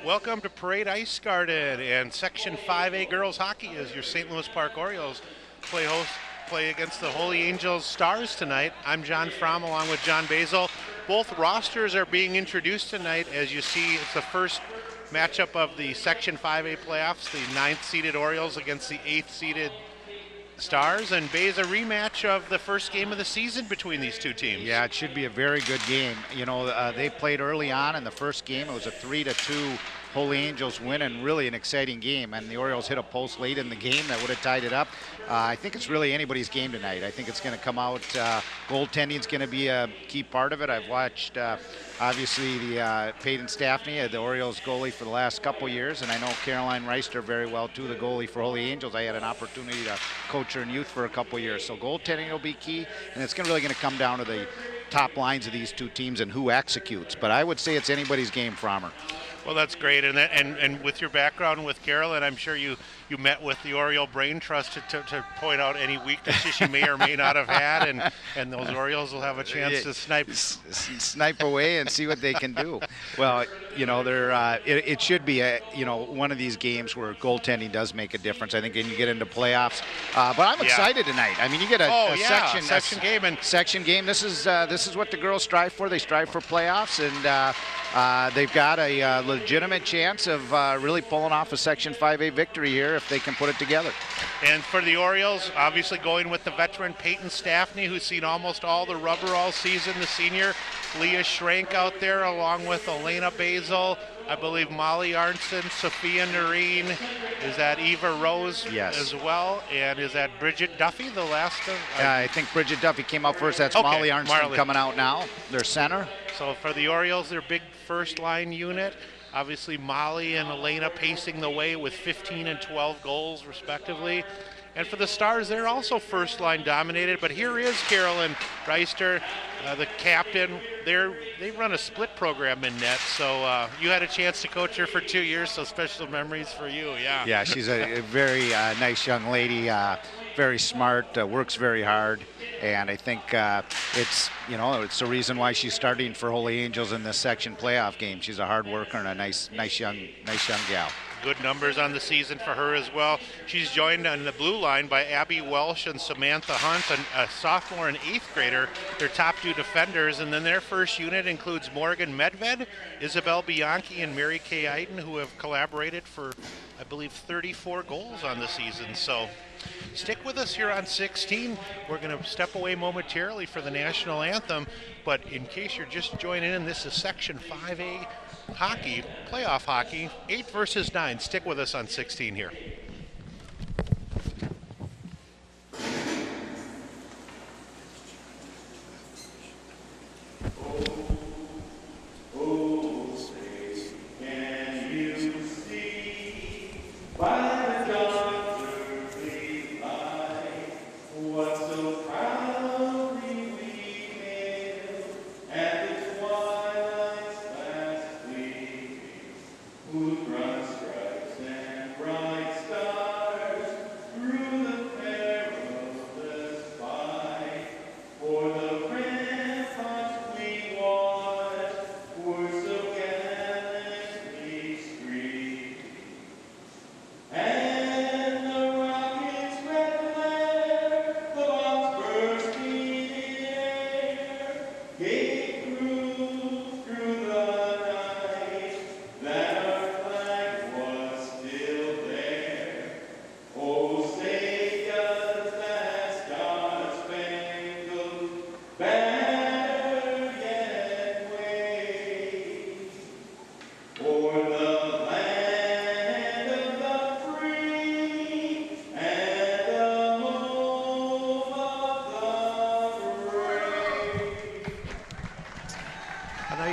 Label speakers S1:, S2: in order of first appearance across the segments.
S1: Welcome to Parade Ice Garden and Section 5A Girls Hockey as your St. Louis Park Orioles play against the Holy Angels Stars tonight. I'm John Fromm along with John Basil. Both rosters are being introduced tonight. As you see, it's the first matchup of the Section 5A playoffs, the 9th-seeded Orioles against the 8th-seeded Stars, and Bay's a rematch of the first game of the season between these two teams.
S2: Yeah, it should be a very good game. You know, they played early on in the first game. It was a 3-2 Holy Angels win, and really an exciting game. And the Orioles hit a post late in the game that would have tied it up. I think it's really anybody's game tonight. I think it's going to come out. Goaltending is going to be a key part of it. I've watched, obviously, the Peyton Staffney, the Orioles goalie for the last couple years, and I know Caroline Reister very well, too, the goalie for Holy Angels. I had an opportunity to coach her in youth for a couple years. So goaltending will be key, and it's really going to come down to the top lines of these two teams and who executes. But I would say it's anybody's game, Frommer.
S1: Well, that's great, and with your background with Carolyn, I'm sure you met with the Oriole Brain Trust to point out any weaknesses she may or may not have had, and those Orioles will have a chance to
S2: snipe away and see what they can do. Well, you know, it should be one of these games where goaltending does make a difference. I think when you get into playoffs, but I'm excited tonight. I mean, you get a section game, and section game. This is what the girls strive for. They strive for playoffs, and they've got a legitimate chance of really pulling off a Section 5A victory here if they can put it together.
S1: And for the Orioles, obviously going with the veteran Peyton Staffney, who's seen almost all the rubber all season, the senior. Leah Schrank out there along with Elena Basil, I believe Molly Arnson, Sophia Noreen. Is that Eva Rose as well? And is that Bridget Duffy, the last of?
S2: I think Bridget Duffy came out first. That's Molly Arnson coming out now, their center.
S1: So for the Orioles, their big first line unit. Obviously, Molly and Elena pacing the way with 15 and 12 goals, respectively. And for the Stars, they're also first-line dominated. But here is Carolyn Reister, the captain. They run a split program in net, so you had a chance to coach her for 2 years, so special memories for you, yeah.
S2: Yeah, she's a very nice young lady, very smart, works very hard. And I think it's the reason why she's starting for Holy Angels in this section playoff game. She's a hard worker and a nice young gal.
S1: Good numbers on the season for her as well. She's joined on the blue line by Abby Welsh and Samantha Hunt, a sophomore and 8th grader, their top two defenders. And then their first unit includes Morgan Medved, Isabel Bianchi, and Mary Kay Eiden, who have collaborated for, I believe, 34 goals on the season. So stick with us here on 16. We're going to step away momentarily for the national anthem. But in case you're just joining in, this is Section 5A hockey, playoff hockey, 8 versus 9. Stick with us on 16 here.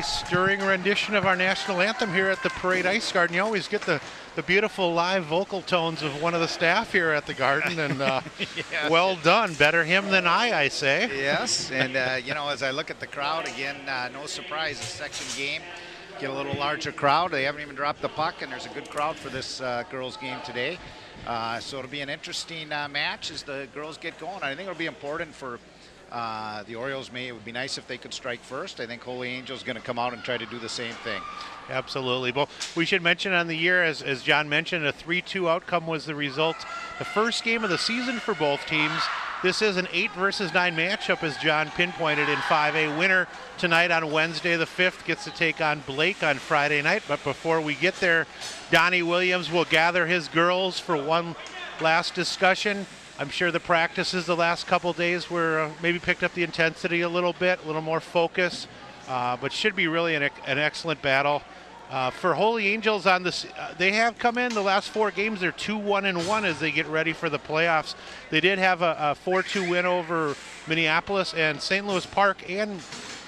S1: Stirring rendition of our national anthem here at the Parade Ice Garden. You always get the beautiful live vocal tones of one of the staff here at the Garden, and yes. Well done. Better him than I say.
S2: Yes, and as I look at the crowd again, no surprise, a section game. Get a little larger crowd. They haven't even dropped the puck, and there's a good crowd for this girls game today. So it'll be an interesting match as the girls get going. I think it'll be important for The Orioles it would be nice if they could strike first. I think Holy Angel's going to come out and try to do the same thing.
S1: Absolutely. Well, we should mention on the year, as John mentioned, a 3-2 outcome was the result. The first game of the season for both teams. This is an 8 versus 9 matchup, as John pinpointed in 5A. Winner tonight on Wednesday the 5th gets to take on Blake on Friday night. But before we get there, Donnie Williams will gather his girls for one last discussion. I'm sure the practices the last couple days were maybe picked up the intensity a little bit, a little more focus, but should be really an excellent battle. For Holy Angels on this, they have come in the last 4 games. They're 2-1-1 as they get ready for the playoffs. They did have a 4-2 win over Minneapolis, and St. Louis Park and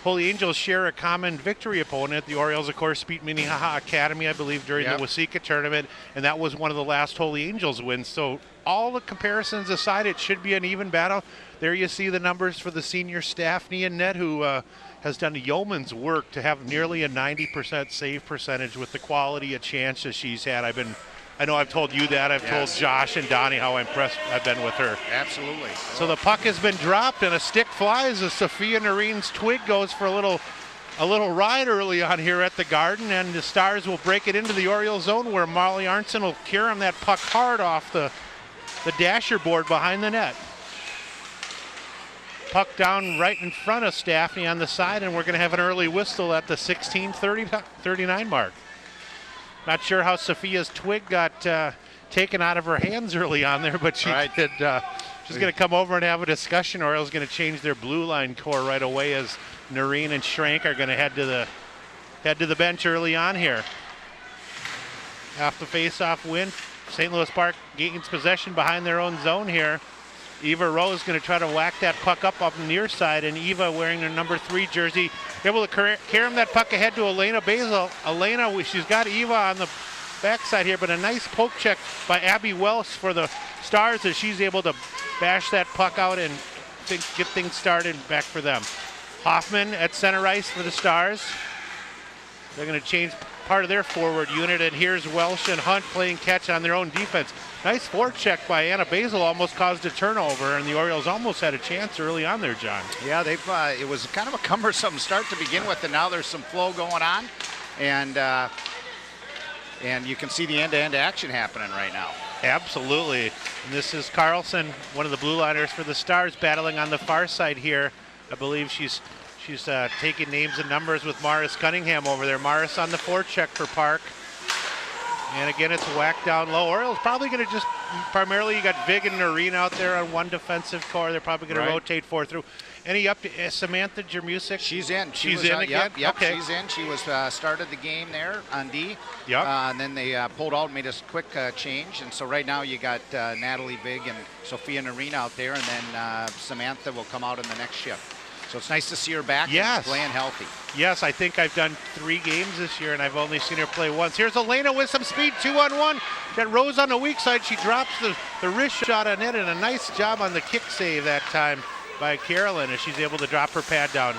S1: Holy Angels share a common victory opponent. The Orioles, of course, beat Minnehaha Academy, I believe, during the Waseca tournament, and that was one of the last Holy Angels wins. So all the comparisons aside, it should be an even battle. There you see the numbers for the senior staff, Nia Ned, who has done yeoman's work to have nearly a 90% save percentage with the quality of chances she's had. I know I've told you that. I've told Josh and Donnie how impressed I've been with her.
S2: Absolutely.
S1: So the puck has been dropped and a stick flies as Sophia Noreen's twig goes for a little ride early on here at the Garden, and the Stars will break it into the Orioles zone where Molly Arnson will carom that puck hard off the dasher board behind the net. Puck down right in front of Staffney on the side, and we're going to have an early whistle at the 16:39 mark. Not sure how Sophia's twig got taken out of her hands early on there, but she did. She's going to come over and have a discussion. Orioles going to change their blue line core right away as Noreen and Schrank are going to head to the bench early on here. Off the face-off win, St. Louis Park gains possession behind their own zone here. Eva Rose going to try to whack that puck up the near side, and Eva, wearing her number 3 jersey, able to carom that puck ahead to Elena Basil. Elena, she's got Eva on the backside here, but a nice poke check by Abby Welsh for the Stars as she's able to bash that puck out and get things started back for them. Hoffman at center ice for the Stars. They're going to change part of their forward unit, and here's Welsh and Hunt playing catch on their own defense. Nice forecheck by Anna Basil, almost caused a turnover, and the Orioles almost had a chance early on there, John.
S2: Yeah, it was kind of a cumbersome start to begin with, and now there's some flow going on, and you can see the end-to-end action happening right now.
S1: Absolutely. And this is Carlson, one of the blue liners for the Stars, battling on the far side here. I believe she's taking names and numbers with Morris Cunningham over there. Morris on the forecheck for Park. And again, it's whacked down low. Orioles probably going to just primarily, you got Vig and Noreen out there on one defensive core. They're probably going to rotate 4 through. Any up to Samantha Jermusic?
S2: She's in.
S1: She's in again?
S2: Yep,
S1: okay.
S2: She's in. She was started the game there on D.
S1: Yep.
S2: And then they pulled out and made a quick change. And so right now you got Natalie Vig and Sophia Noreen out there, and then Samantha will come out in the next shift. So it's nice to see her back and playing healthy.
S1: Yes, I think I've done 3 games this year, and I've only seen her play once. Here's Elena with some speed, 2-on-1. Got Rose on the weak side. She drops the wrist shot on it, and a nice job on the kick save that time by Carolyn as she's able to drop her pad down.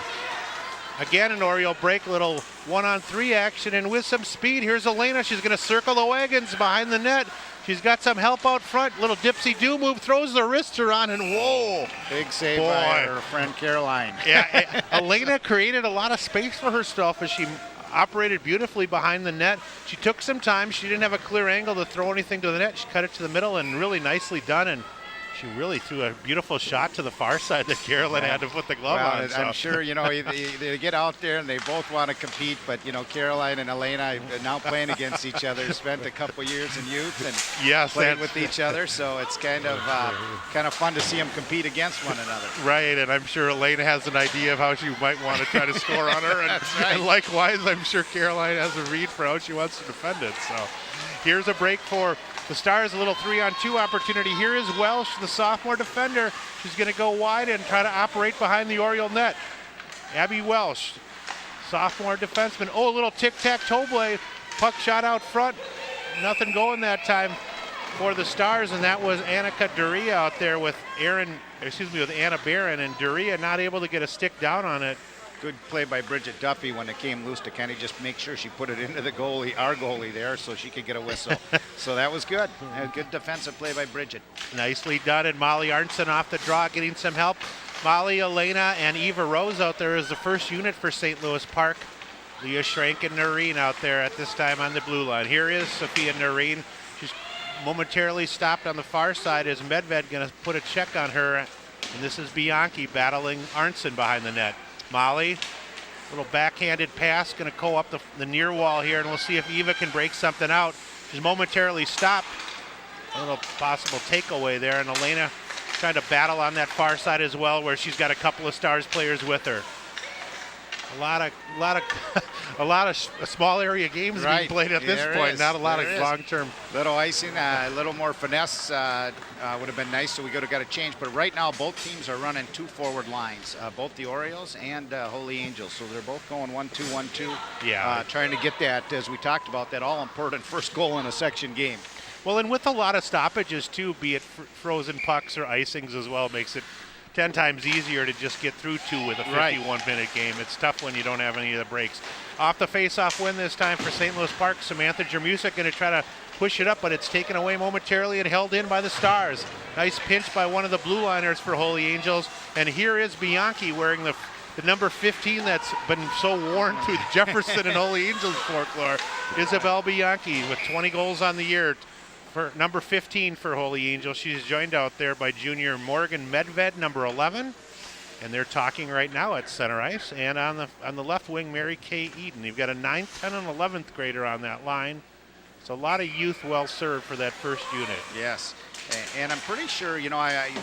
S1: Again, an Oriole break, little 1-on-3 action, and with some speed, here's Elena. She's going to circle the wagons behind the net. She's got some help out front. Little dipsy-do move, throws the wrister on, and whoa.
S2: Big save by her friend Caroline.
S1: Yeah, Elena created a lot of space for herself as she operated beautifully behind the net. She took some time. She didn't have a clear angle to throw anything to the net. She cut it to the middle, and really nicely done. And she really threw a beautiful shot to the far side that Carolyn had to put the glove on.
S2: I'm sure, they get out there and they both want to compete, but, Caroline and Elena are now playing against each other, spent a couple years in youth and playing with each other, so it's kind of fun to see them compete against one another.
S1: Right, and I'm sure Elena has an idea of how she might want to try to score on her, and likewise, I'm sure Caroline has a read for how she wants to defend it. So here's a break for the Stars, a little 3-on-2 opportunity. Here is Welsh, the sophomore defender. She's going to go wide and try to operate behind the Oriole net. Abby Welsh, sophomore defenseman. Oh, a little tic-tac-toe play. Puck shot out front. Nothing going that time for the Stars, and that was Annika Duria out there with Anna Barron, and Duria not able to get a stick down on it.
S2: Good play by Bridget Duffy when it came loose to kind of just make sure she put it into the goalie, our goalie there, so she could get a whistle. So that was good. A good defensive play by Bridget.
S1: Nicely done, and Molly Arnson off the draw, getting some help. Molly, Elena, and Eva Rose out there as the first unit for St. Louis Park. Leah Schrank and Noreen out there at this time on the blue line. Here is Sophia Noreen. She's momentarily stopped on the far side as Medved going to put a check on her. And this is Bianchi battling Arnson behind the net. Molly, little backhanded pass, going to go up the near wall here, and we'll see if Eva can break something out. She's momentarily stopped. A little possible takeaway there, and Elena trying to battle on that far side as well, where she's got a couple of Stars players with her. A lot of small area games being played at this point. Not a lot of long-term.
S2: Little icing, a little more finesse would have been nice, so we could have got a change. But right now, both teams are running 2 forward lines, both the Orioles and Holy Angels. So they're both going 1-2, 1-2.
S1: Yeah.
S2: Trying to get that, as we talked about, that all-important first goal in a section game.
S1: Well, and with a lot of stoppages too, be it frozen pucks or icings as well, makes it 10 times easier to just get through 2 with a 51-minute game. It's tough when you don't have any of the breaks. Off the face-off win this time for St. Louis Park. Samantha Jermusic going to try to push it up, but it's taken away momentarily and held in by the Stars. Nice pinch by one of the blue liners for Holy Angels. And here is Bianchi wearing the number 15 that's been so worn through Jefferson and Holy Angels folklore. Isabel Bianchi with 20 goals on the year. For number 15 for Holy Angels. She's joined out there by junior Morgan Medved, number 11. And they're talking right now at center ice. And on the left wing, Mary Kay Eden. You've got a 9th, 10th, and 11th grader on that line. So a lot of youth well served for that first unit.
S2: Yes. And I'm pretty sure,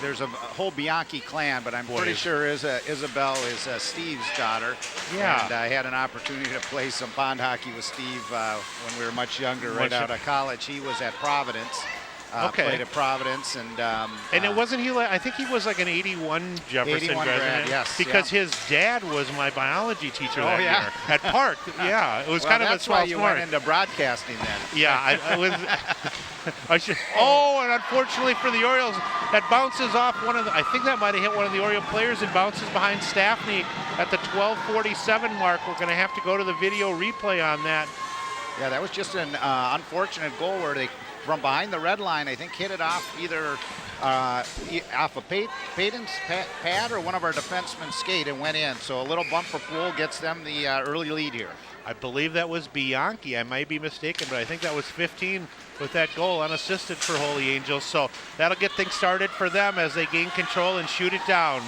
S2: there's a whole Bianchi clan, but I'm pretty sure Isabel is Steve's daughter.
S1: Yeah.
S2: And I had an opportunity to play some pond hockey with Steve when we were much younger, right out of college. He was at Providence. Played at Providence, and
S1: it wasn't he. I think he was like an '81 Jefferson
S2: 81
S1: resident,
S2: grad, yes,
S1: because his dad was my biology teacher that year at Park. Yeah, it was kind of a small
S2: that's why you went into broadcasting then.
S1: Yeah, I was. And unfortunately for the Orioles, that bounces off one of the. I think that might have hit one of the Oriole players and bounces behind Staffney at the 12:47 mark. We're going to have to go to the video replay on that.
S2: Yeah, that was just an unfortunate goal where they, from behind the red line, I think hit it off either off of Payton's pad or one of our defensemen's skate and went in. So a little bump for Poole gets them the early lead here.
S1: I believe that was Bianchi. I might be mistaken, but I think that was 15 with that goal unassisted for Holy Angels. So that'll get things started for them as they gain control and shoot it down.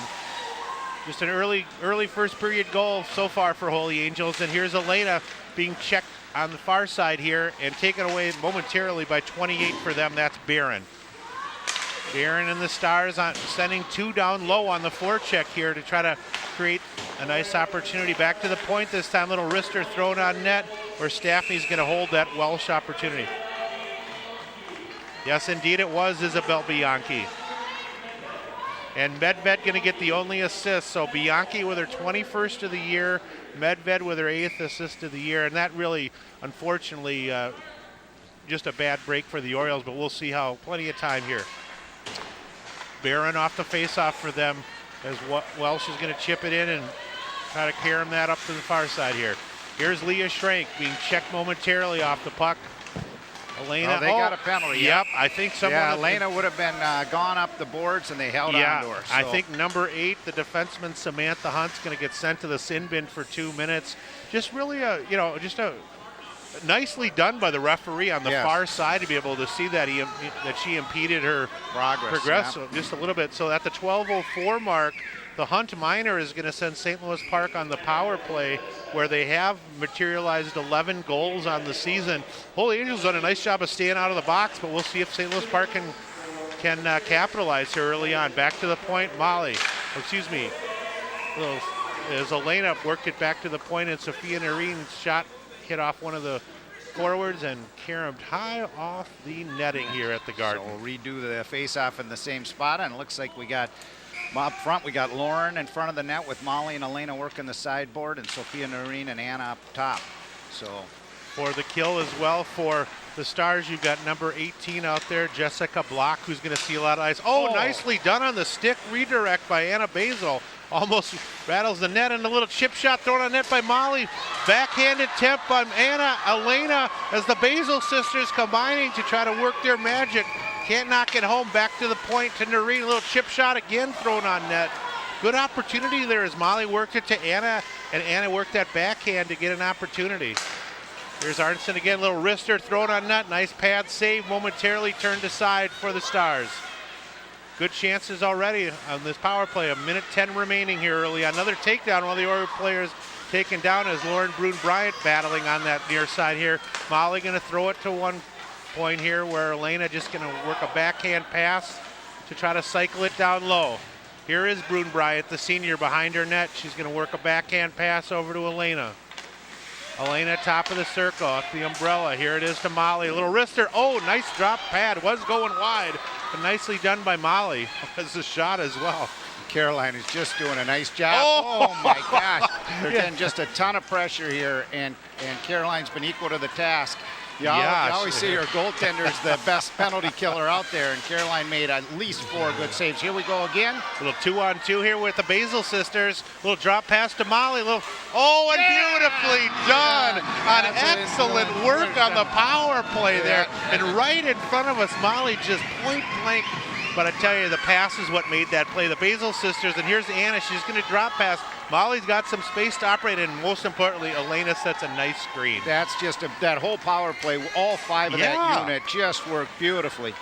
S1: Just an early first period goal so far for Holy Angels. And here's Elena being checked on the far side here and taken away momentarily by 28 for them. That's Barron. Barron and the Stars sending 2 down low on the forecheck here to try to create a nice opportunity. Back to the point this time. Little wrister thrown on net where Staffney's going to hold that Welsh opportunity. Yes, indeed it was Isabel Bianchi. And Medved going to get the only assist. So Bianchi with her 21st of the year, Medved with her 8th assist of the year. And that really, unfortunately, just a bad break for the Orioles, but we'll see how. Plenty of time here. Barron off the face-off for them as Welsh is going to chip it in and try to carom that up to the far side here. Here's Leah Schrank being checked momentarily off the puck. Elena.
S2: They got a penalty.
S1: Yep, I think someone.
S2: Yeah, Elena would have been gone up the boards, and they held on to her. So.
S1: I think number 8, the defenseman Samantha Hunt's going to get sent to the sin bin for 2 minutes. Just really just a nicely done by the referee on the far side to be able to see that that she impeded her progress just a little bit. So at the 12:04 mark, the Hunt minor is going to send St. Louis Park on the power play, where they have materialized 11 goals on the season. Holy Angels done a nice job of staying out of the box, but we'll see if St. Louis Park can capitalize here early on. Back to the point, as Elena worked it back to the point, and Sophia Noreen's shot hit off one of the forwards and caromed high off the netting here at the Garden.
S2: So we'll redo the face-off in the same spot, and it looks like we got up front, we got Lauren in front of the net with Molly and Elena working the sideboard, and Sophia Noreen and Anna up top. So
S1: for the kill as well for the Stars, you've got number 18 out there, Jessica Block, who's going to see a lot of ice. Nicely done on the stick redirect by Anna Basil. Almost rattles the net, and a little chip shot thrown on net by Molly. Backhanded tip by Elena as the Basil sisters combining to try to work their magic. Can't knock it home. Back to the point to Noreen. A little chip shot again thrown on net. good opportunity there as Molly worked it to Anna, and Anna worked that backhand to get an opportunity. Here's Arnson again, little wrister thrown on net. Nice pad save, momentarily turned aside for the Stars. Good chances already on this power play. 1:10 remaining here early. Another takedown, one of the Oriole players taken down as Lauren Brune-Bryant battling on that near side here. Molly going to throw it to one point here where Elena just going to work a backhand pass to try to cycle it down low. Here is Brune-Bryant, the senior, behind her net. She's going to work a backhand pass over to Elena. Elena, top of the circle, up the umbrella. Here it is to Molly. A little wrister. Oh, nice drop pad. Was going wide, but nicely done by Molly. As a shot as well.
S2: Caroline is just doing a nice job.
S1: Oh,
S2: my gosh. They're getting just a ton of pressure here, and Caroline's been equal to the task. You always say your goaltender's the best penalty killer out there, and Caroline made at least 4 good saves. Here we go again.
S1: A little 2-on-2 here with the Basil sisters. Little drop pass to Molly. And beautifully done. On excellent work on the power play there. And right in front of us, Molly just point blank. But I tell you, the pass is what made that play. The Basil sisters, and here's Anna. She's going to drop pass. Molly's got some space to operate, and most importantly, Elena sets a nice screen.
S2: That's just that whole power play. All 5 of that unit just worked beautifully.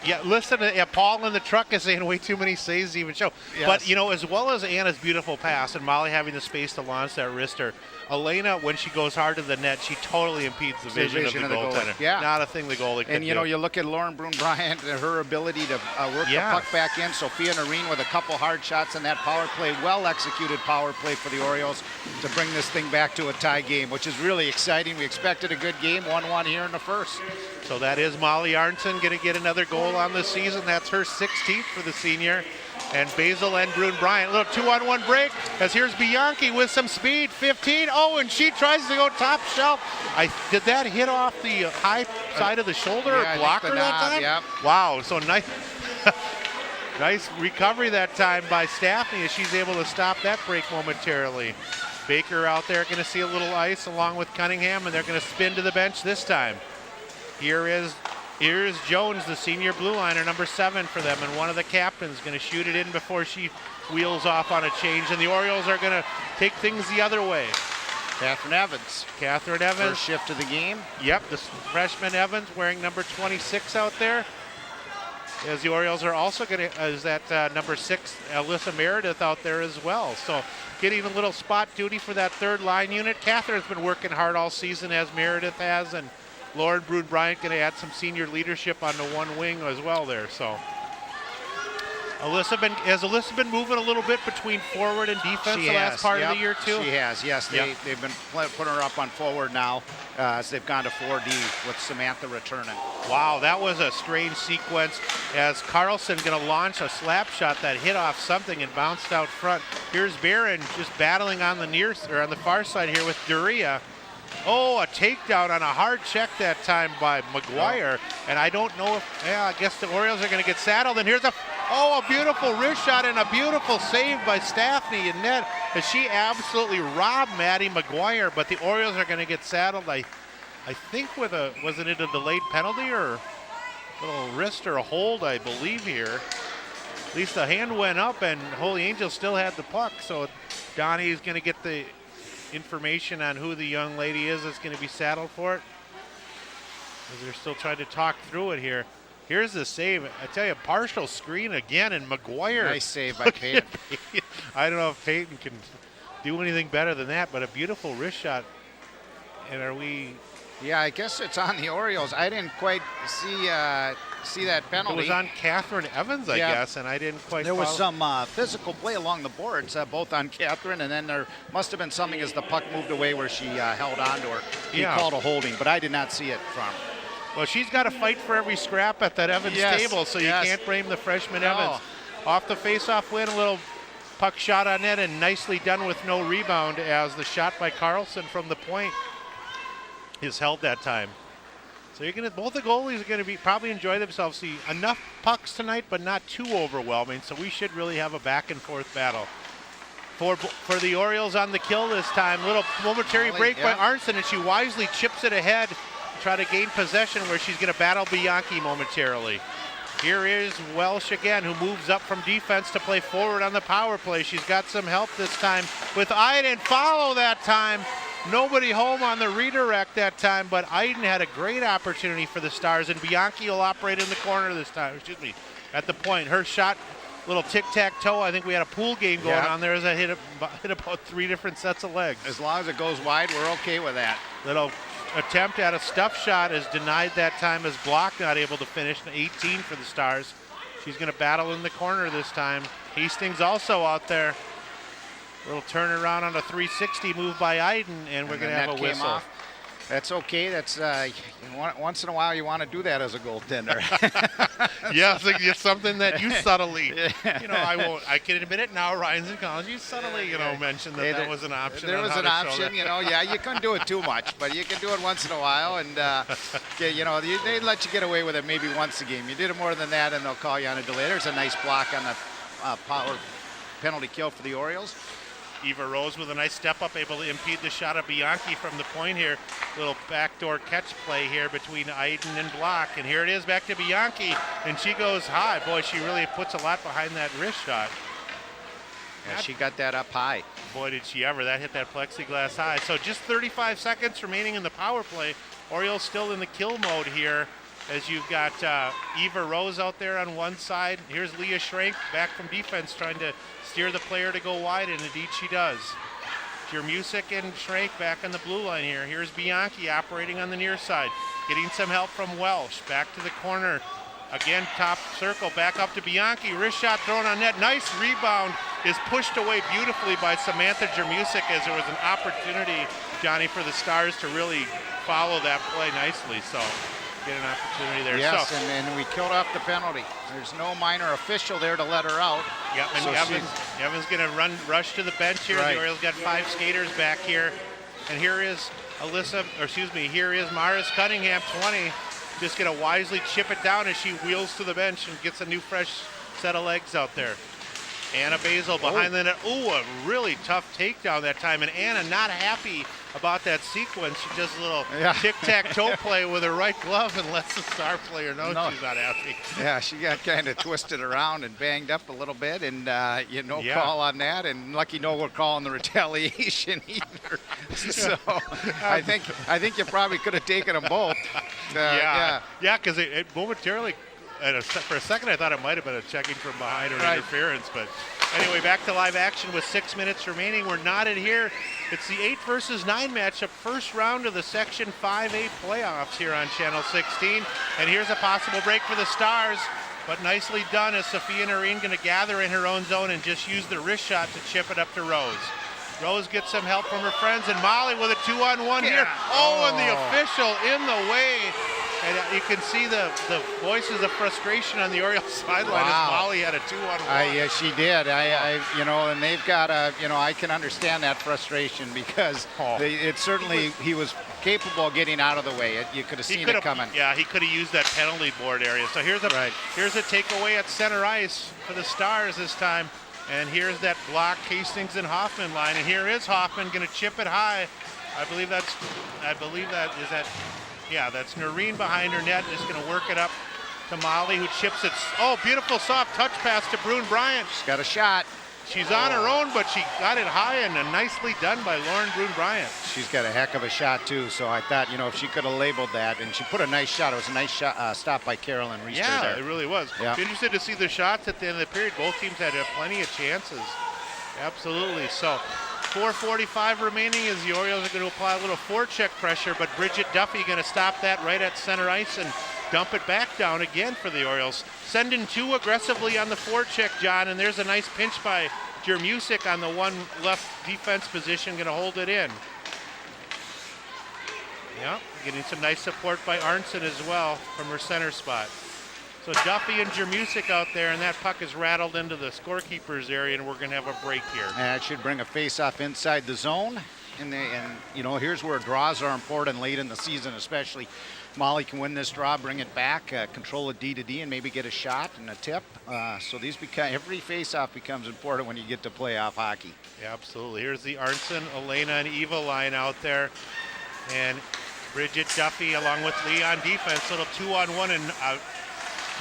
S1: Yeah, listen, Paul in the truck is saying way too many saves to even show.
S2: Yes.
S1: But, as well as Anna's beautiful pass and Molly having the space to launch that wrister, Elena, when she goes hard to the net, she totally impedes the vision of the goaltender.
S2: Yeah.
S1: Not a thing the goalie can do.
S2: And, you look at Lauren Brune-Bryant and her ability to work the puck back in. Sophia Noreen with a couple hard shots in that power play. Well-executed power play for the Orioles to bring this thing back to a tie game, which is really exciting. We expected a good game, 1-1 here in the first.
S1: So that is Molly Arnson going to get another goal on the season. That's her 16th for the senior. And Basil and Brune-Bryant, a little 2-on-1 break, as here's Bianchi with some speed, 15. Oh, and she tries to go top shelf. Did that hit off the high side of the shoulder or blocker that time?
S2: Yep.
S1: Wow, so nice. Nice recovery that time by Staffney as she's able to stop that break momentarily. Baker out there going to see a little ice along with Cunningham, and they're going to spin to the bench this time. Here is Jones, the senior blue liner, number 7 for them, and one of the captains going to shoot it in before she wheels off on a change, and the Orioles are going to take things the other way.
S2: Catherine Evans. First shift of the game.
S1: Yep, the freshman Evans wearing number 26 out there. As the Orioles are also going to, is that number 6, Alyssa Meredith out there as well. So getting a little spot duty for that third line unit. Catherine's been working hard all season as Meredith has, and Lauren Brune-Bryant going to add some senior leadership on the one wing as well there. So Alyssa been moving a little bit between forward and defense last part of the year too?
S2: She has, yes. They've been putting her up on forward now as they've gone to 4D with Samantha returning.
S1: Wow, that was a strange sequence as Carlson going to launch a slap shot that hit off something and bounced out front. Here's Barron just battling on the far side here with Duria. Oh, a takedown on a hard check that time by McGuire. And I don't know if, I guess the Orioles are going to get saddled. And here's a beautiful wrist shot and a beautiful save by Staffney in net as she absolutely robbed Maddie McGuire. But the Orioles are going to get saddled, I think wasn't it a delayed penalty or a little wrist or a hold, I believe here. At least the hand went up and Holy Angel still had the puck. So Donnie is going to get the information on who the young lady is that's going to be saddled for it. As they're still trying to talk through it here. Here's the save. I tell you, partial screen again, and McGuire.
S2: Nice save by Peyton.
S1: I don't know if Peyton can do anything better than that, but a beautiful wrist shot. And are we?
S2: Yeah, I guess it's on the Orioles. I didn't quite see that penalty.
S1: It was on Catherine Evans, I guess, and I didn't quite.
S2: There was some physical play along the boards, both on Catherine, and then there must have been something as the puck moved away where she held on to her. He called a holding, but I did not see it from.
S1: Well, she's got to fight for every scrap at that Evans table, so you can't blame the freshman Evans. Off the face-off win, a little puck shot on net, and nicely done with no rebound as the shot by Carlson from the point is held that time. So you're both the goalies are going to probably enjoy themselves. See enough pucks tonight, but not too overwhelming. So we should really have a back and forth battle. For the Orioles on the kill this time, little momentary break by Arnson, and she wisely chips it ahead to try to gain possession where she's going to battle Bianchi momentarily. Here is Welsh again, who moves up from defense to play forward on the power play. She's got some help this time with Iden. Follow that time. Nobody home on the redirect that time, but Iden had a great opportunity for the Stars, and Bianchi will operate in the corner this time, at the point. Her shot, little tic-tac-toe. I think we had a pool game going on there as I hit about 3 different sets of legs.
S2: As long as it goes wide, we're okay with that.
S1: Little attempt at a stuff shot is denied that time as Block not able to finish. 18 for the Stars. She's going to battle in the corner this time. Hastings also out there. Little turnaround on a 360 move by Iden, and we're going to have a whistle.
S2: That's okay. That's once in a while you want to do that as a goaltender.
S1: Yeah, it's something that you subtly, I can admit it now, Ryan's in college, you subtly, mentioned that was an option.
S2: There was an option, you couldn't do it too much, but you can do it once in a while, and, they let you get away with it maybe once a game. You did it more than that, and they'll call you on a delay. There's a nice block on the power penalty kill for the Orioles.
S1: Eva Rose with a nice step up, able to impede the shot of Bianchi from the point here. Little backdoor catch play here between Iden and Block. And here it is back to Bianchi, and she goes high. Boy, she really puts a lot behind that wrist shot.
S2: Yeah, she got that up high.
S1: Boy, did she ever. That hit that plexiglass high. So just 35 seconds remaining in the power play. Orioles still in the kill mode here, as you've got Eva Rose out there on one side. Here's Leah Schrank back from defense trying to steer the player to go wide, and indeed she does. Jermusic and Schrank back on the blue line here. Here's Bianchi operating on the near side, getting some help from Welsh. Back to the corner. Again, top circle, back up to Bianchi. Wrist shot thrown on net. Nice rebound, is pushed away beautifully by Samantha Jermusic, as there was an opportunity, Johnny, for the Stars to really follow that play nicely. So get an opportunity there.
S2: Yes,
S1: so,
S2: and we killed off the penalty. There's no minor official there to let her out.
S1: Yep, and
S2: so
S1: Evans going to rush to the bench here.
S2: Right.
S1: The Orioles got 5 skaters back here. And here is here is Maris Cunningham, 20. Just going to wisely chip it down as she wheels to the bench and gets a new fresh set of legs out there. Anna Basil behind the net. Ooh, a really tough takedown that time. And Anna not happy about that sequence. She does a little tic-tac-toe play with her right glove and lets the star player know she's not happy.
S2: Yeah, she got kind of twisted around and banged up a little bit, and call on that. And lucky we're calling the retaliation either. So I think you probably could have taken them both.
S1: Because it momentarily. For a second, I thought it might have been a checking from behind or an interference. But anyway, back to live action with 6 minutes remaining. We're knotted here. It's the 8 versus 9 matchup, first round of the Section 5A playoffs here on Channel 16. And here's a possible break for the Stars, but nicely done as Sophia Noreen going to gather in her own zone and just use the wrist shot to chip it up to Rose. Rose gets some help from her friends, and Molly with a 2-on-1 here. And the official in the way. And you can see the voices of frustration on the Orioles sideline as Molly had a 2-on-1.
S2: Yeah, she did. And they've got I can understand that frustration because he was capable of getting out of the way. You could have seen it coming.
S1: Yeah, he could have used that penalty board area. So here's a takeaway at center ice for the Stars this time. And here's that block Hastings and Hoffman line. And here is Hoffman going to chip it high. That's Noreen behind her net, just going to work it up to Molly, who chips it. Oh, beautiful soft touch pass to Brune Bryant.
S2: She's got a shot.
S1: She's on her own, but she got it high and nicely done by Lauren Brune Bryant.
S2: She's got a heck of a shot, too. So I thought, if she could have labeled that, and she put a nice shot. It was a nice shot, stop by Carolyn Reister there.
S1: Yeah, it really was.
S2: Yeah.
S1: Interested to see the shots at the end of the period. Both teams had plenty of chances. Absolutely. So 4:45 remaining as the Orioles are going to apply a little forecheck pressure, but Bridget Duffy going to stop that right at center ice and dump it back down again for the Orioles. Sending 2 aggressively on the forecheck, John, and there's a nice pinch by Jermusic on the one left defense position, going to hold it in. Yeah, getting some nice support by Arnson as well from her center spot. So Duffy and Jermusic out there, and that puck is rattled into the scorekeeper's area, and we're going to have a break here.
S2: That should bring a face-off inside the zone. And here's where draws are important late in the season, especially. Molly can win this draw, bring it back, control a D-to-D, and maybe get a shot and a tip. So every face-off becomes important when you get to playoff hockey.
S1: Yeah, absolutely. Here's the Arnson, Elena, and Eva line out there. And Bridget Duffy along with Lee on defense. Little 2-on-1 and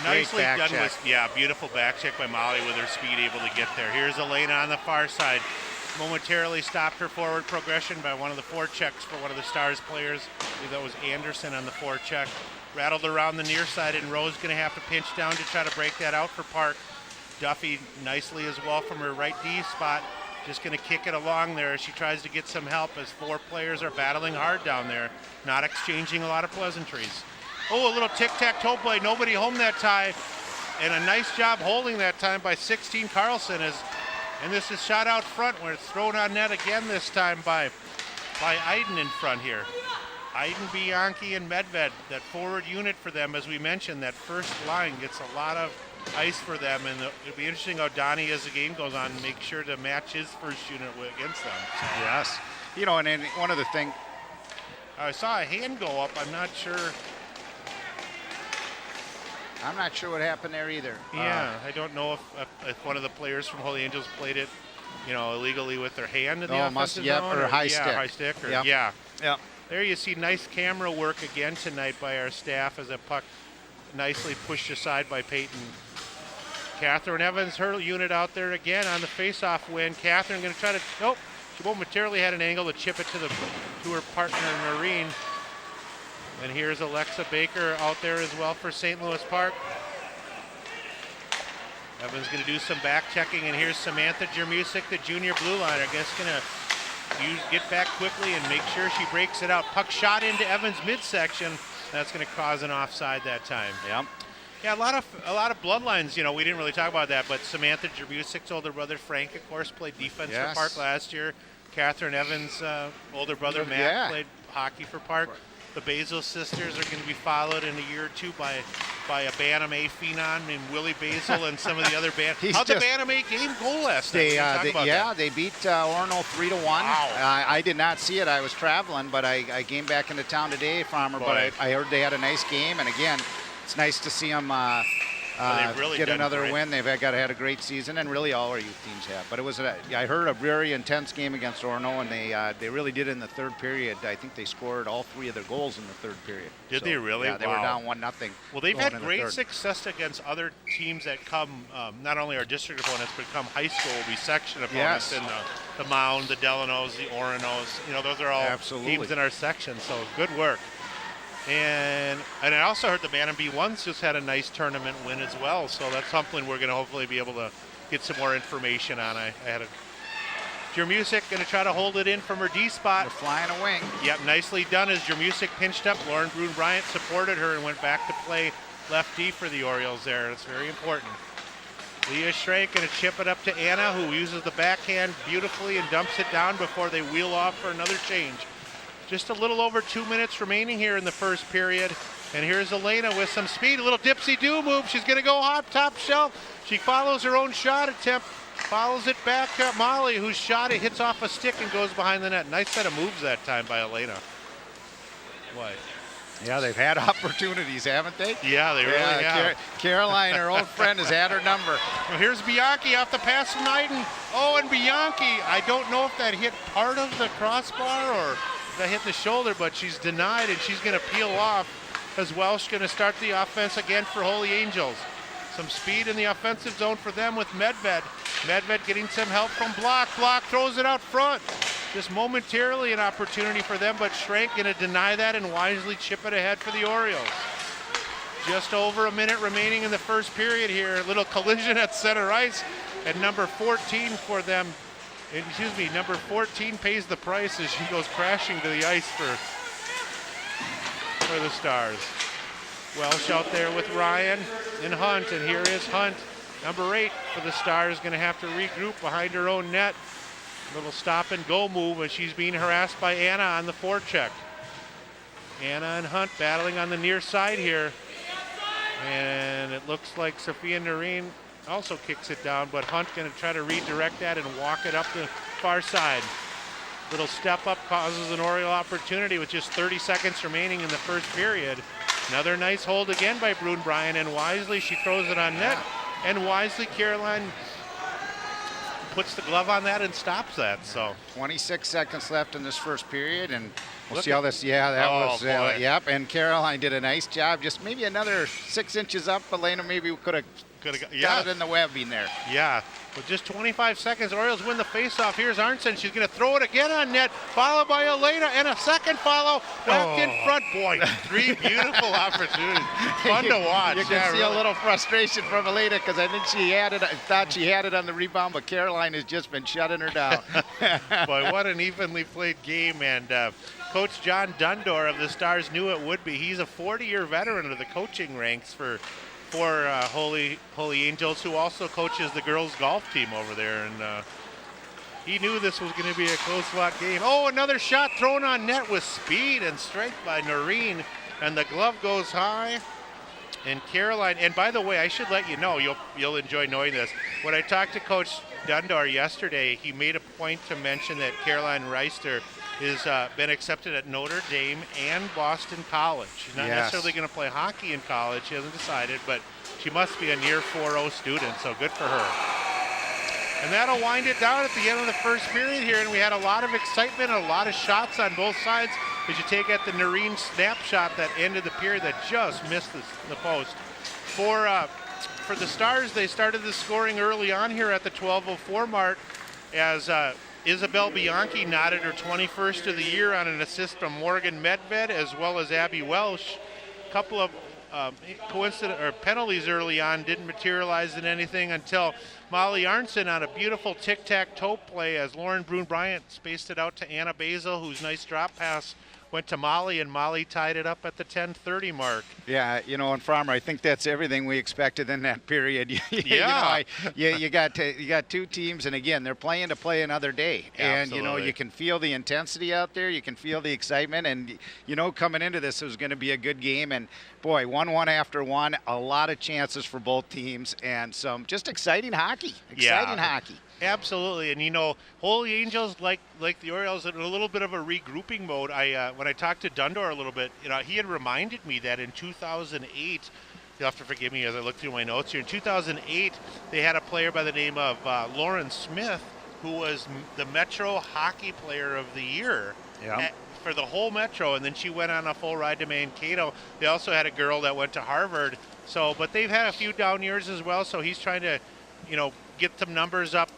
S1: Nicely
S2: back
S1: done
S2: check.
S1: with, beautiful back check by Molly with her speed able to get there. Here's Elena on the far side. Momentarily stopped her forward progression by one of the forechecks for one of the Stars players. I believe that was Anderson on the forecheck. Rattled around the near side, and Rose going to have to pinch down to try to break that out for Park. Duffy nicely as well from her right D spot. Just going to kick it along there as she tries to get some help as 4 players are battling hard down there, not exchanging a lot of pleasantries. Oh, a little tic-tac-toe play. Nobody home that tie. And a nice job holding that time by 16 Carlson. And this is shot out front where it's thrown on net again this time by Iden in front here. Iden, Bianchi, and Medved, that forward unit for them, as we mentioned, that first line gets a lot of ice for them. And it'll be interesting how Donnie, as the game goes on, make sure to match his first unit against them. So.
S2: Yes. You know, and then one other thing.
S1: I saw a hand go up. I'm not sure
S2: what happened there either.
S1: Yeah, I don't know if one of the players from Holy Angels played it, illegally with their hand in the offensive zone.
S2: Or high stick.
S1: High stick.
S2: Yeah.
S1: There you see nice camera work again tonight by our staff as a puck nicely pushed aside by Peyton. Catherine Evans, her unit out there again on the face-off win. Catherine going to try to, nope, she momentarily had an angle to chip it to her partner, Noreen. And here's Alexa Baker out there as well for St. Louis Park. Evans going to do some back checking, and here's Samantha Jermusic, the junior blue liner. I guess going to get back quickly and make sure she breaks it out. Puck shot into Evans midsection. That's going to cause an offside that time.
S2: Yep.
S1: Yeah, a lot of bloodlines. We didn't really talk about that, but Samantha Jermusic's older brother Frank, of course, played defense for Park last year. Catherine Evans' older brother Matt played hockey for Park. The Basil sisters are going to be followed in a year or two by a Bantam A phenom named Willie Basil and some of the other Bantam. How'd the Bantam A game go last night?
S2: They beat Orono 3-1.
S1: Wow.
S2: I did not see it. I was traveling, but I came back into town today, Farmer. But I heard they had a nice game, and again, it's nice to see them get another win. They've had a great season, and really all our youth teams have. But it was I heard a very intense game against Orono, and they really did in the third period. I think they scored all 3 of their goals in the third period.
S1: Did they really?
S2: Yeah, they were down 1-0.
S1: Well, they've had great success against other teams that come, not only our district opponents, but come high school, section opponents in the Mound, the Delanos, the Oronos. Those are all teams in our section. So good work. And I also heard the Bantam B1s just had a nice tournament win as well. So that's something we're going to hopefully be able to get some more information on. I had Jermusic going to try to hold it in from her D spot.
S2: They're flying a wing.
S1: Yep, nicely done as Jermusic pinched up. Lauren Brune Bryant supported her and went back to play left D for the Orioles there. It's very important. Leah Schrank going to chip it up to Anna, who uses the backhand beautifully and dumps it down before they wheel off for another change. Just a little over 2 minutes remaining here in the first period. And here's Elena with some speed, a little dipsy-do move. She's going to go hot top shelf. She follows her own shot attempt, follows it back to Molly, whose shot, it hits off a stick and goes behind the net. Nice set of moves that time by Elena. What?
S2: Yeah, they've had opportunities, haven't they?
S1: Yeah, they really have.
S2: Caroline, her old friend, has had her number.
S1: Well, here's Bianchi off the pass from Iden. Oh, and Bianchi, I don't know if that hit part of the crossbar or that hit the shoulder, but she's denied, and she's going to peel off as Welsh going to start the offense again for Holy Angels. Some speed in the offensive zone for them with Medved. Medved getting some help from Block. Block throws it out front. Just momentarily an opportunity for them, but Schrank going to deny that and wisely chip it ahead for the Orioles. Just over a minute remaining in the first period here. A little collision at center ice, and number 14 for them. Number 14 pays the price as she goes crashing to the ice for the Stars. Welsh out there with Ryan and Hunt, and here is Hunt, number 8 for the Stars, going to have to regroup behind her own net. Little stop and go move as she's being harassed by Anna on the forecheck. Anna and Hunt battling on the near side here. And it looks like Sophia Noreen also kicks it down, but Hunt going to try to redirect that and walk it up the far side. Little step up causes an Oriole opportunity with just 30 seconds remaining in the first period. Another nice hold again by Brune Bryan, and wisely she throws it on net. And wisely Caroline puts the glove on that and stops that. So
S2: 26 seconds left in this first period, and we'll
S1: Look
S2: see how this. Yeah, that
S1: Oh,
S2: was.
S1: boy.
S2: Yep. And Caroline did a nice job. Just maybe another 6 inches up. Elena maybe could have got it in the webbing there.
S1: Yeah, with just 25 seconds, Orioles win the faceoff. Here's Arnson. She's going to throw it again on net, followed by Elena, and a second follow back in front. Boy, 3 beautiful opportunities. Fun to watch.
S2: You can see
S1: really.
S2: a little frustration from Elena because I think she had it. I thought she had it on the rebound, but Caroline has just been shutting her down.
S1: Boy, what an evenly played game. And Coach John Dundor of the Stars knew it would be. He's a 40-year veteran of the coaching ranks for Holy Angels, who also coaches the girls golf team over there, and he knew this was going to be a close-fought game. Oh, another shot thrown on net with speed and strength by Noreen, and the glove goes high. And Caroline, and by the way, I should let you know, you'll enjoy knowing this. When I talked to Coach Dundar yesterday, he made a point to mention that Caroline Reister has been accepted at Notre Dame and Boston College. She's not necessarily going to play hockey in college. She hasn't decided, but she must be a near 4.0 student, so good for her. And that'll wind it down at the end of the first period here, and we had a lot of excitement, a lot of shots on both sides as you take at the Noreen snapshot that ended the period that just missed the post. For the Stars, they started the scoring early on here at the 12:04 mark as Isabel Bianchi nodded her 21st of the year on an assist from Morgan Medved as well as Abby Welsh. A couple of penalties early on didn't materialize in anything until Molly Arnson on a beautiful tic-tac-toe play as Lauren Brune-Bryant spaced it out to Anna Basil, whose nice drop pass went to Molly, and Molly tied it up at the 10:30 mark.
S2: Yeah, and Farmer, I think that's everything we expected in that period.
S1: Yeah.
S2: You got two teams, and again, they're playing to play another day.
S1: Absolutely.
S2: And, you can feel the intensity out there. You can feel the excitement. And, coming into this, it was going to be a good game. And, boy, 1-1 after one, a lot of chances for both teams, and some just exciting hockey. Hockey.
S1: Absolutely, and Holy Angels like the Orioles in a little bit of a regrouping mode. When I talked to Dundor a little bit, he had reminded me that in 2008, you'll have to forgive me as I look through my notes here. In 2008, they had a player by the name of Lauren Smith, who was the Metro Hockey Player of the Year.
S2: Yeah.
S1: For the whole Metro, and then she went on a full ride to Mankato. They also had a girl that went to Harvard. But they've had a few down years as well. So he's trying to, get some numbers up.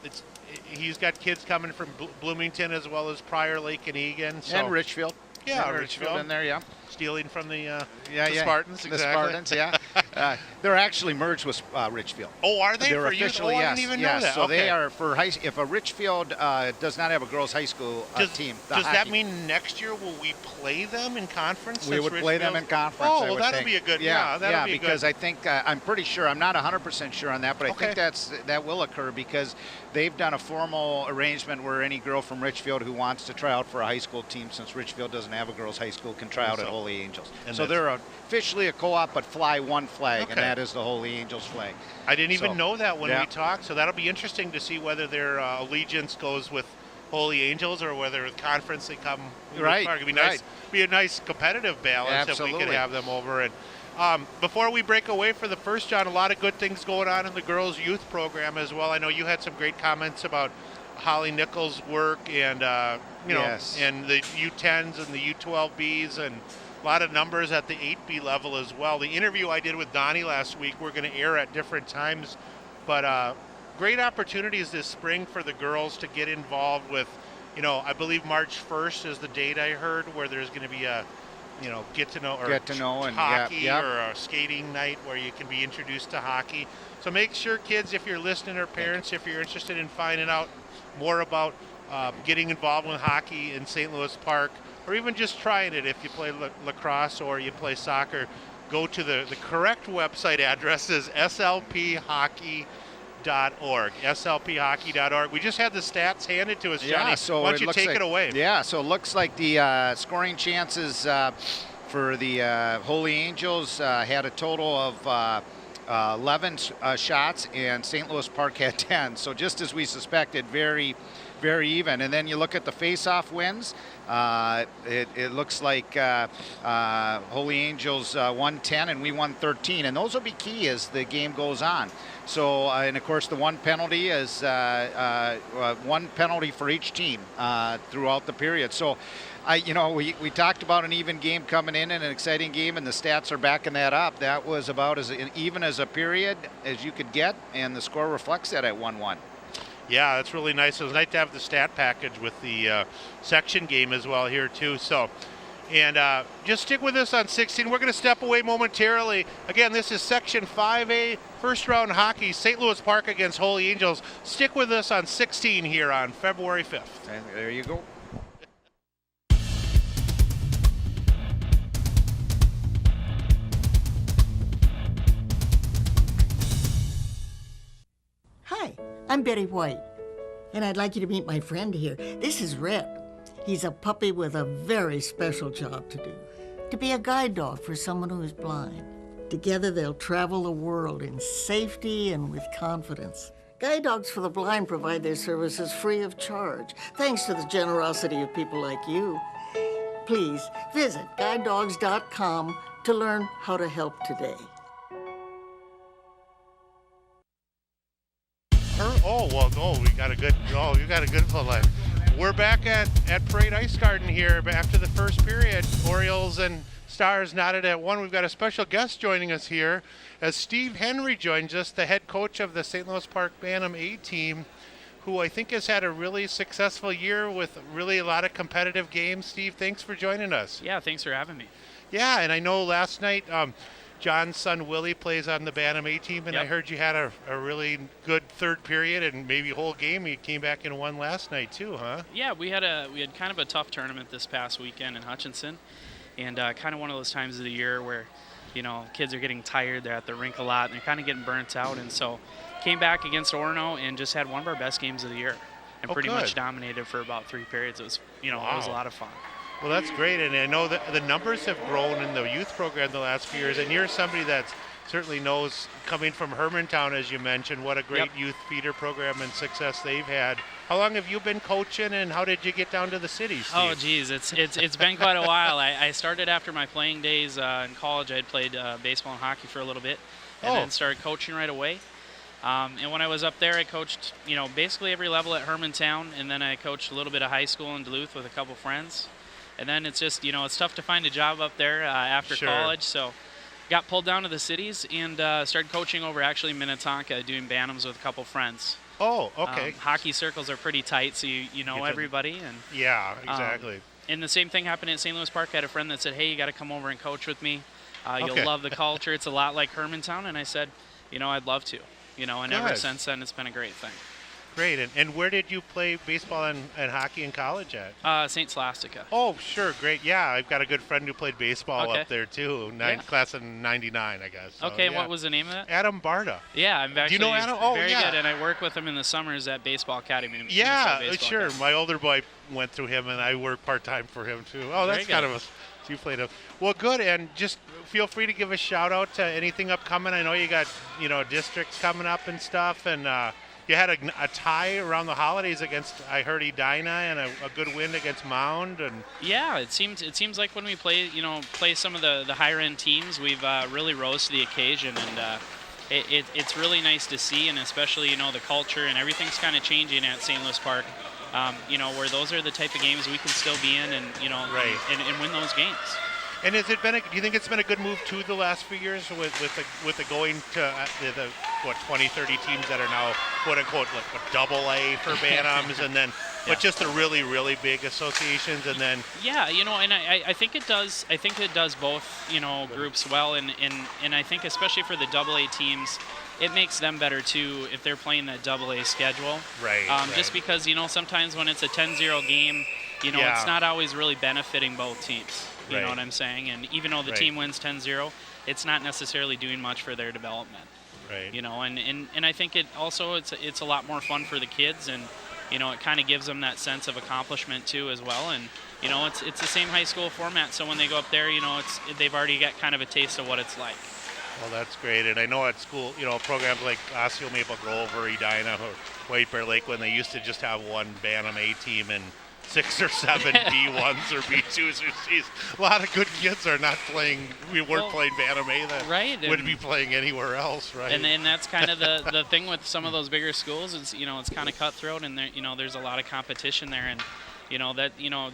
S1: He's got kids coming from Bloomington as well as Prior Lake and Egan. So.
S2: And Richfield.
S1: Yeah,
S2: and Richfield in there, yeah.
S1: Stealing from the
S2: Spartans.
S1: Exactly.
S2: The Spartans, yeah. They're actually merged with Richfield.
S1: Oh, are they?
S2: They're
S1: for
S2: officially,
S1: youth? Oh,
S2: yes.
S1: I didn't even
S2: yes.
S1: know that.
S2: So
S1: okay.
S2: they are for if a Richfield does not have a girls' high school team.
S1: Does that mean next year will we play them in conference?
S2: We would play them in conference.
S1: Oh, well, that'll be a good. That'll be
S2: because
S1: good.
S2: I think I'm pretty sure. I'm not 100% sure on that, but I think that will occur because they've done a formal arrangement where any girl from Richfield who wants to try out for a high school team, since Richfield doesn't have a girls' high school, can try out at Holy Angels. So they're officially a co-op, but fly one flag, and that is the Holy Angels flag.
S1: I didn't even know that when we talked, so that'll be interesting to see whether their allegiance goes with Holy Angels or whether with conference they come.
S2: Right.
S1: It'd be nice. Be a nice competitive balance if we could have them over. And before we break away for the first, John, a lot of good things going on in the girls' youth program as well. I know you had some great comments about Holly Nichols' work and and the U10s and the U12Bs and a lot of numbers at the 8B level as well. The interview I did with Donnie last week, we're going to air at different times, but great opportunities this spring for the girls to get involved with, I believe March 1st is the date I heard where there's going to be a, get to know and hockey or a skating night where you can be introduced to hockey. So make sure, kids, if you're listening, or parents, if you're interested in finding out more about getting involved with hockey in St. Louis Park, or even just trying it if you play lacrosse or you play soccer, go to the correct website address is slphockey.org. slphockey.org. We just had the stats handed to us, Johnny.
S2: So
S1: why don't you take it away?
S2: Yeah, so it looks like the scoring chances for the Holy Angels had a total of 11 shots, and St. Louis Park had 10. So just as we suspected, very very even. And then you look at the face-off wins. It looks like Holy Angels won 10 and we won 13, and those will be key as the game goes on. So, and of course, the one penalty is one penalty for each team throughout the period. So, we talked about an even game coming in and an exciting game, and the stats are backing that up. That was about as even as a period as you could get, and the score reflects that at 1-1.
S1: Yeah, that's really nice. It was nice to have the stat package with the section game as well here too. So, and just stick with us on 16. We're going to step away momentarily. Again, this is Section 5A, first round hockey, St. Louis Park against Holy Angels. Stick with us on 16 here on February 5th.
S2: And there you go.
S3: Hi, I'm Betty White, and I'd like you to meet my friend here. This is Red. He's a puppy with a very special job to do, to be a guide dog for someone who is blind. Together they'll travel the world in safety and with confidence. Guide dogs for the blind provide their services free of charge, thanks to the generosity of people like you. Please visit guidedogs.com to learn how to help today.
S1: You got a good play. We're back at Parade Ice Garden here after the first period. Orioles and Stars knotted at 1. We've got a special guest joining us here as Steve Henry joins us, the head coach of the St. Louis Park Bantam A team, who I think has had a really successful year with really a lot of competitive games. Steve, thanks for joining us.
S4: Yeah, thanks for having me.
S1: Yeah, and I know last night John's son Willie plays on the Bantam A team, and
S4: Yep.
S1: I heard you had a really good third period and maybe whole game. You came back and won last night too, huh?
S4: Yeah, we had kind of a tough tournament this past weekend in Hutchinson, and kind of one of those times of the year where, kids are getting tired. They're at the rink a lot, and they're kind of getting burnt out, and so came back against Orono and just had one of our best games of the year, and pretty much dominated for about 3 periods. It was, it was a lot of fun.
S1: Well, that's great, and I know that the numbers have grown in the youth program the last few years, and you're somebody that certainly knows, coming from Hermantown, as you mentioned, what a great youth feeder program and success they've had. How long have you been coaching, and how did you get down to the city, Steve?
S4: Oh, geez, it's been quite a while. I started after my playing days in college. I'd played baseball and hockey for a little bit, and then started coaching right away. And when I was up there, I coached, basically every level at Hermantown, and then I coached a little bit of high school in Duluth with a couple friends. And then it's just, it's tough to find a job up there after college. So got pulled down to the cities and started coaching over actually in Minnetonka, doing Bantams with a couple friends.
S1: Oh, okay.
S4: Hockey circles are pretty tight, so you know everybody. And
S1: yeah, exactly.
S4: And the same thing happened at St. Louis Park. I had a friend that said, hey, you got to come over and coach with me. You'll love the culture. It's a lot like Hermantown. And I said, I'd love to. And ever since then, it's been a great thing.
S1: Great. And where did you play baseball and hockey in college at?
S4: St. Scholastica.
S1: Oh, sure. Great. Yeah, I've got a good friend who played baseball up there, too. Class of 99, I guess. So,
S4: okay, what was the name of it?
S1: Adam Barta.
S4: Yeah, I'm actually
S1: Do you know Adam? Oh,
S4: very good, and I work with him in the summers at Baseball Academy.
S1: Yeah, sure. Academy. My older boy went through him, and I work part-time for him, too. Oh, that's kind of a... So you played a... Well, good, and just feel free to give a shout-out to anything upcoming. I know you got, districts coming up and stuff, and... You had a tie around the holidays against, I heard, Edina, and a good win against Mound. And
S4: yeah, it seems like when we play some of the higher end teams, we've really rose to the occasion, and it's really nice to see, and especially the culture and everything's kind of changing at St. Louis Park. Where those are the type of games we can still be in, and and win those games.
S1: And has it been? Do you think it's been a good move too the last few years with the going to the 20, 30 teams that are now quote unquote like AA for Bantams, and then but just the really really big associations, and then
S4: and I think it does. I think it does both groups well, and I think especially for the AA teams, it makes them better too if they're playing that AA schedule.
S1: Right.
S4: Just because sometimes when it's a 10-0 game, it's not always really benefiting both teams. You know what I'm saying? And even though the team wins 10-0, it's not necessarily doing much for their development.
S1: Right.
S4: And I think it also it's a lot more fun for the kids, and it kind of gives them that sense of accomplishment too as well. And it's the same high school format, so when they go up there, they've already got kind of a taste of what it's like.
S1: Well, that's great. And I know at school, programs like Osseo Maple Grove or Edina or White Bear Lake, when they used to just have one Bantam A team and 6 or 7 B1s or B2s or Cs. A lot of good kids are not playing. We weren't playing Bantam A that would be playing anywhere else, right?
S4: And that's kind of the thing with some of those bigger schools is, it's kind of cutthroat, and there, there's a lot of competition there, and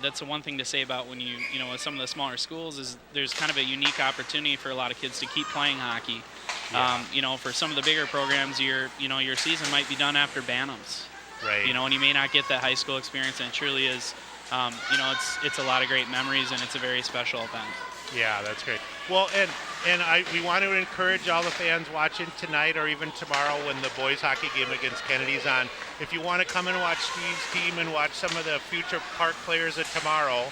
S4: that's the one thing to say about when with some of the smaller schools is there's kind of a unique opportunity for a lot of kids to keep playing hockey.
S1: Yeah.
S4: For some of the bigger programs, your season might be done after Bantams.
S1: Right.
S4: And you may not get that high school experience, and it truly is, it's a lot of great memories, and it's a very special event.
S1: Yeah, that's great. Well, and we want to encourage all the fans watching tonight or even tomorrow when the boys hockey game against Kennedy's on. If you want to come and watch Steve's team and watch some of the future Park players at tomorrow,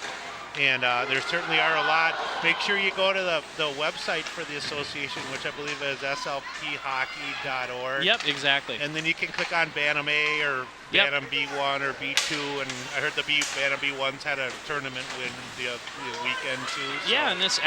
S1: and there certainly are a lot, make sure you go to the website for the association, which I believe is slphockey.org.
S4: Yep, exactly.
S1: And then you can click on Bantam A or Bantam B1 or B2, and I heard the Bantam B1s had a tournament win the weekend too. So.
S4: Yeah, and this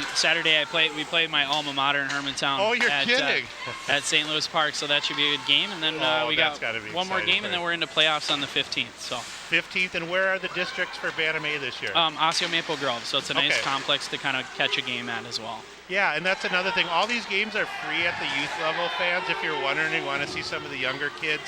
S4: Saturday we played my alma mater in Hermantown.
S1: Oh, you're kidding!
S4: At St. Louis Park, so that should be a good game. And then we got one more game, and then we're into playoffs on the 15th. So
S1: 15th, and where are the districts for Bantam A this year?
S4: Osseo Maple Grove, so it's a nice complex to kind of catch a game at as well.
S1: Yeah, and that's another thing. All these games are free at the youth level, fans. If you're wondering, you want to see some of the younger kids,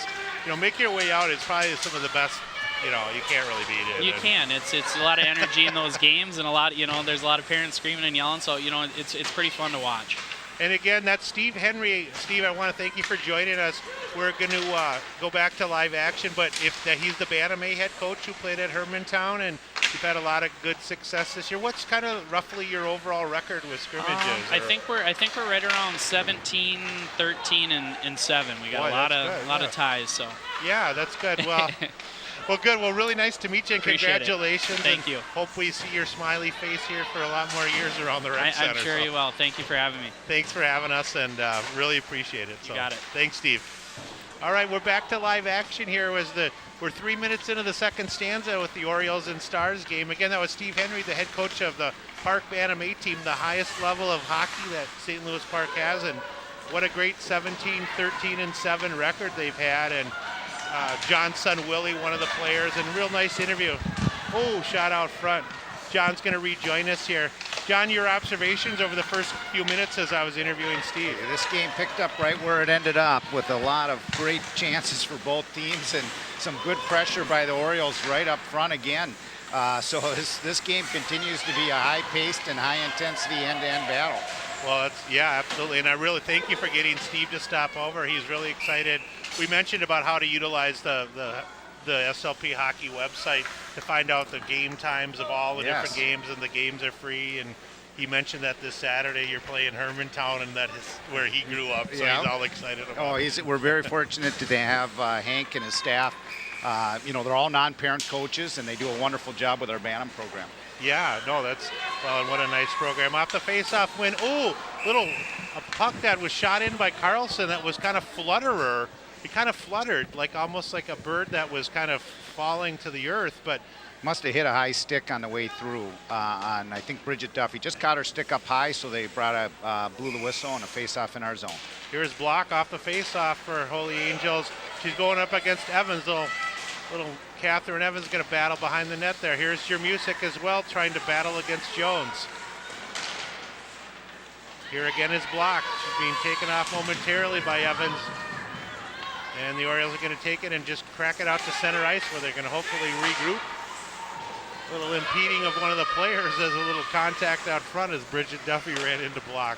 S1: make your way out. It's probably some of the best. You can't really beat it.
S4: You can. It's a lot of energy in those games, and a lot. There's a lot of parents screaming and yelling. So it's pretty fun to watch.
S1: And again, that's Steve Henry. Steve, I want to thank you for joining us. We're going to go back to live action, but he's the Bantam A head coach who played at Hermantown, and you've had a lot of good success this year. What's kind of roughly your overall record with scrimmages?
S4: I think we're right around 17, 13, and 7. We got a lot of ties. So
S1: yeah, that's good. Well. Well, good. Well, really nice to meet you, and congratulations.
S4: Thank you.
S1: Hope we see your smiley face here for a lot more years around the rec center.
S4: I'm sure you will. Thank you for having me.
S1: Thanks for having us, and really appreciate it.
S4: You got it.
S1: Thanks, Steve. All right, we're back to live action here. We're 3 minutes into the second stanza with the Orioles and Stars game. Again, that was Steve Henry, the head coach of the Park Bantam A team, the highest level of hockey that St. Louis Park has, and what a great 17, 13, and 7 record they've had. And John's son Willie, one of the players, and real nice interview. Oh, shot out front. John's going to rejoin us here. John, your observations over the first few minutes as I was interviewing Steve.
S2: This game picked up right where it ended up with a lot of great chances for both teams and some good pressure by the Orioles right up front again. So this game continues to be a high-paced and high-intensity end-to-end battle.
S1: Well, yeah, absolutely. And I really thank you for getting Steve to stop over. He's really excited. We mentioned about how to utilize the SLP hockey website to find out the game times of all the different games, and the games are free. And he mentioned that this Saturday you're playing Hermantown, and that is where he grew up, so he's all excited about it.
S2: We're very fortunate to have Hank and his staff. They're all non-parent coaches, and they do a wonderful job with our Bantam program.
S1: Yeah, no, and what a nice program. Off the face-off win. Oh, a puck that was shot in by Carlson that was kind of flutterer. It kind of fluttered, almost like a bird that was kind of falling to the earth, but
S2: must have hit a high stick on the way through on, I think, Bridget Duffy. Just caught her stick up high, so they blew the whistle and a face-off in our zone.
S1: Here's Block off the face-off for Holy Angels. She's going up against Evans. Little Catherine Evans going to battle behind the net there. Here's your music as well, trying to battle against Jones. Here again is Block. She's being taken off momentarily by Evans. And the Orioles are going to take it and just crack it out to center ice, where they're going to hopefully regroup. A little impeding of one of the players as a little contact out front as Bridget Duffy ran into Block.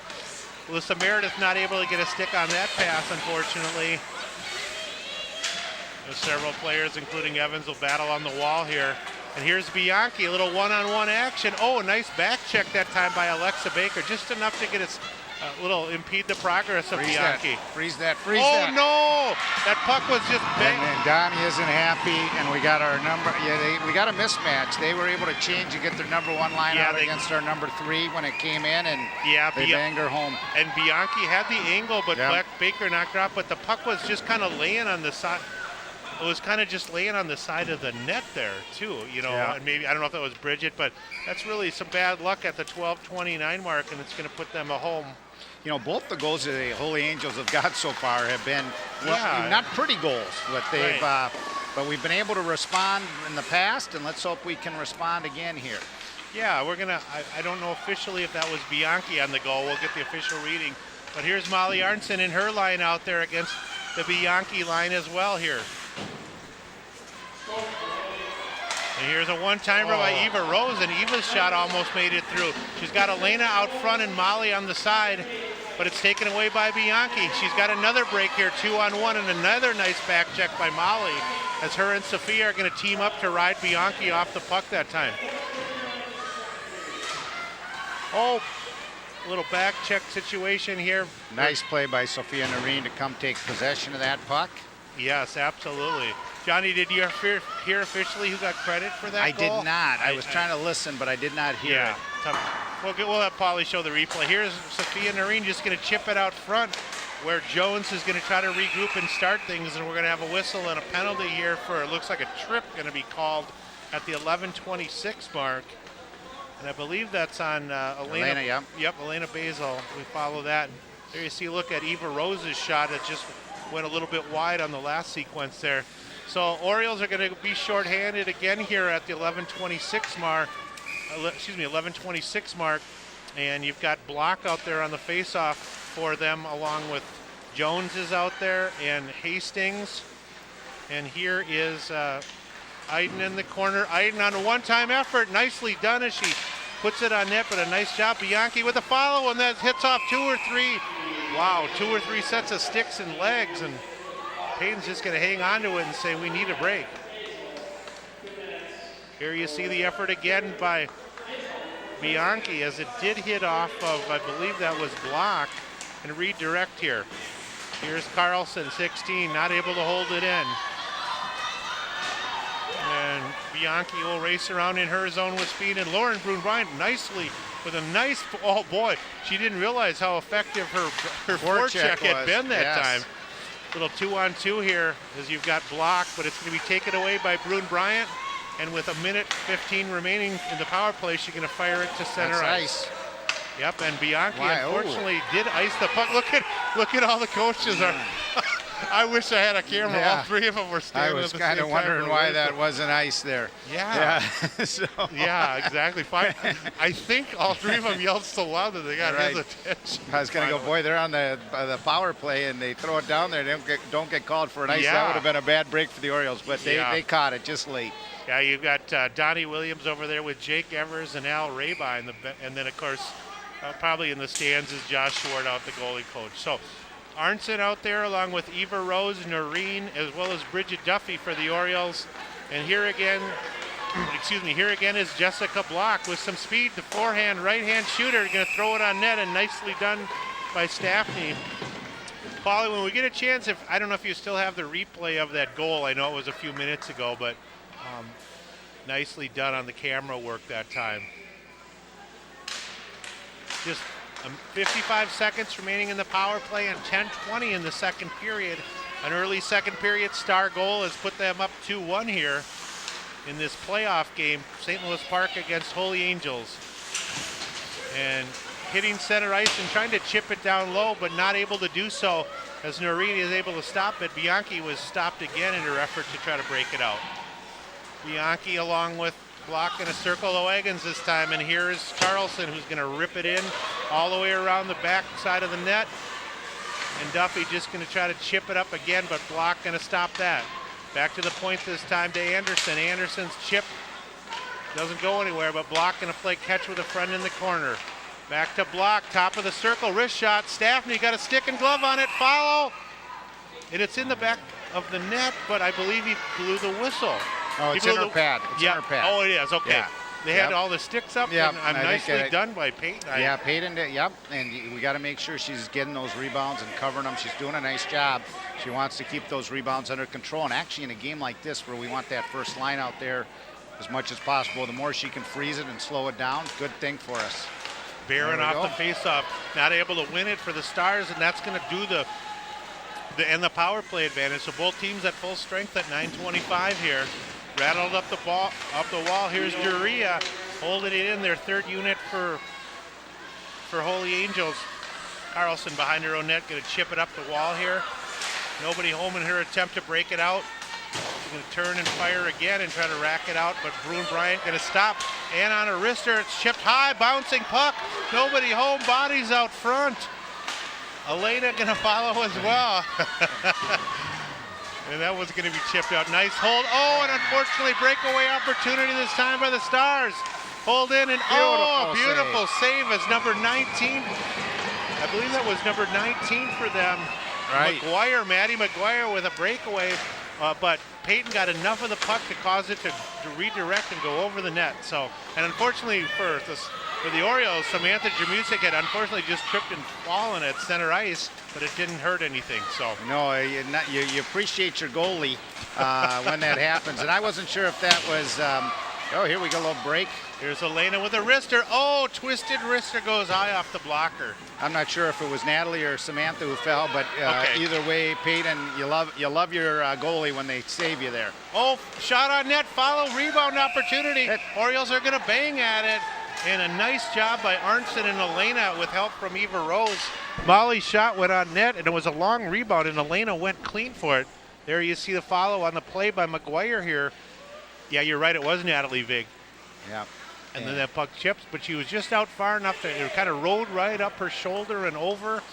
S1: Alyssa Meredith not able to get a stick on that pass, unfortunately. There's several players, including Evans, will battle on the wall here. And here's Bianchi, a little one-on-one action. Oh, a nice back check that time by Alexa Baker, just enough to get us a little impede the progress of Bianchi.
S2: Freeze that.
S1: Oh, no! That puck was just bang.
S2: And Donnie isn't happy, and we got our number. Yeah, we got a mismatch. They were able to change and get their number 1 line out against our number 3 when it came in, and they banged her home.
S1: And Bianchi had the angle, but Baker knocked her out. But the puck was just kind of laying on the side. it was kind of just laying on the side of the net there too, you know,
S2: Yeah.
S1: and maybe, I don't know if that was Bridget, but that's really some bad luck at the 12:29 mark, and it's going to put them at home.
S2: You know, both the goals that the Holy Angels have got so far have been, well,
S1: Yeah.
S2: not pretty goals, but they've,
S1: Right.
S2: but we've been able to respond in the past, and let's hope we can respond again here.
S1: Yeah, we're going to, I don't know officially if that was Bianchi on the goal. We'll get the official reading. But here's Molly Arnson in her line out there against the Bianchi line as well here. And here's a one-timer by Eva Rose, and Eva's shot almost made it through. She's got Elena out front and Molly on the side, but it's taken away by Bianchi. She's got another break here, 2-on-1, and another nice back check by Molly, as her and Sophia are going to team up to ride Bianchi off the puck that time. Oh, a little back check situation here.
S2: Nice play by Sophia Noreen to come take possession of that puck.
S1: Yes, absolutely. Johnny, did you hear officially who got credit for that
S2: I
S1: goal?
S2: did not. I was trying to listen, but I did not hear
S1: Yeah,
S2: it.
S1: tough. We'll have Polly show the replay. Here's Sophia Noreen just going to chip it out front, where Jones is going to try to regroup and start things, and we're going to have a whistle and a penalty here for, it looks like a trip going to be called at the 11:26 mark. And I believe that's on Elena.
S2: Yep.
S1: Yep, Elena Basil. We follow that. There you see, look at Eva Rose's shot. It just went a little bit wide on the last sequence there. So Orioles are going to be shorthanded again here at the 11:26 mark. 11:26 mark. And you've got Block out there on the faceoff for them, along with Jones is out there and Hastings. And here is Iden in the corner. Iden on a one-time effort. Nicely done as she puts it on net, but a nice job. Bianchi with a follow, and that hits off 2 or 3. Wow, 2 or 3 sets of sticks and legs, and Payton's just going to hang on to it and say, we need a break. Here you see the effort again by Bianchi, as it did hit off of, I believe that was Block, and redirect here. Here's Carlson, 16, not able to hold it in. And Bianchi will race around in her zone with speed, and Lauren Brune-Bryant nicely with a nice, oh boy, she didn't realize how effective her forecheck had been that time. Little 2-on-2 here as you've got Block, but it's going to be taken away by Brune-Bryant, and with 1:15 remaining in the power play, she's going to fire it to center ice. Yep, and Bianchi unfortunately did ice the puck. Look at all the coaches are. I wish I had a camera.
S2: Yeah.
S1: All 3 of them were standing.
S2: I was
S1: at the
S2: kind
S1: same
S2: of
S1: time
S2: wondering why that wasn't ice there.
S1: Yeah.
S2: So.
S1: Yeah, exactly. Fine. I think all 3 of them yelled so loud that they got his attention.
S2: I was going to go, boy, they're on the power play, and they throw it down there. They don't get called for an ice. That would have been a bad break for the Orioles, but they caught it just late.
S1: Yeah, you've got Donnie Williams over there with Jake Evers and Al Raba, and then, of course, probably in the stands is Josh Schwartz out, the goalie coach. So Arnson out there along with Eva Rose, Noreen, as well as Bridget Duffy for the Orioles. And here again, here again is Jessica Block with some speed. The forehand, right-hand shooter, going to throw it on net, and nicely done by Staffney. Paulie, when we get a chance, I don't know if you still have the replay of that goal. I know it was a few minutes ago, but nicely done on the camera work that time. Just 55 seconds remaining in the power play and 10:20 in the second period. An early second period star goal has put them up 2-1 here in this playoff game, St. Louis Park against Holy Angels. And hitting center ice and trying to chip it down low, but not able to do so as Noreen is able to stop it. Bianchi was stopped again in her effort to try to break it out. Bianchi along with Block in a circle of wagons this time, and here's Carlson, who's going to rip it in all the way around the back side of the net. And Duffy just going to try to chip it up again, but Block going to stop that. Back to the point this time to Anderson. Anderson's chip doesn't go anywhere, but Block going to play catch with a friend in the corner. Back to Block, top of the circle, wrist shot. Staffney got a stick and glove on it, follow. And it's in the back of the net, but I believe he blew the whistle.
S2: Oh, it's in her pad. It's in her pad.
S1: Oh, it is. Okay.
S2: Yeah.
S1: They had all the sticks up, and nicely done by Peyton.
S2: Peyton did, and we got to make sure she's getting those rebounds and covering them. She's doing a nice job. She wants to keep those rebounds under control, and actually in a game like this where we want that first line out there as much as possible, the more she can freeze it and slow it down, good thing for us.
S1: Barron off the faceoff, not able to win it for the Stars, and that's going to do the and the power play advantage. So both teams at full strength at 9:25 here. Rattled up the wall. Here's Urea holding it in, their third unit for Holy Angels. Carlson behind her own net, going to chip it up the wall here. Nobody home in her attempt to break it out. She's going to turn and fire again and try to rack it out, but Bruin Bryant going to stop. And on a wrister, it's chipped high, bouncing puck. Nobody home, bodies out front. Elena going to follow as well. And that was going to be chipped out. Nice hold. Oh, and unfortunately, breakaway opportunity this time by the Stars. Hold in and beautiful save as number 19. I believe that was number 19 for them.
S2: Right.
S1: Maddie McGuire with a breakaway, but Peyton got enough of the puck to cause it to redirect and go over the net. So, and unfortunately for the Orioles, Samantha Jamusik had unfortunately just tripped and fallen at center ice, but it didn't hurt anything. So
S2: no, you appreciate your goalie when that happens, and I wasn't sure if that was. Here we go, a little break.
S1: Here's Elena with a wrister. Oh, twisted wrister goes high off the blocker.
S2: I'm not sure if it was Natalie or Samantha who fell, but either way, Peyton, you love your goalie when they save you there.
S1: Oh, shot on net, follow, rebound opportunity. Orioles are going to bang at it. And a nice job by Arnson and Elena with help from Eva Rose. Molly's shot went on net, and it was a long rebound, and Elena went clean for it. There you see the follow on the play by McGuire here. Yeah, you're right, it was Natalie Vig.
S2: Yeah.
S1: And then that puck chips, but she was just out far enough that it kind of rolled right up her shoulder and over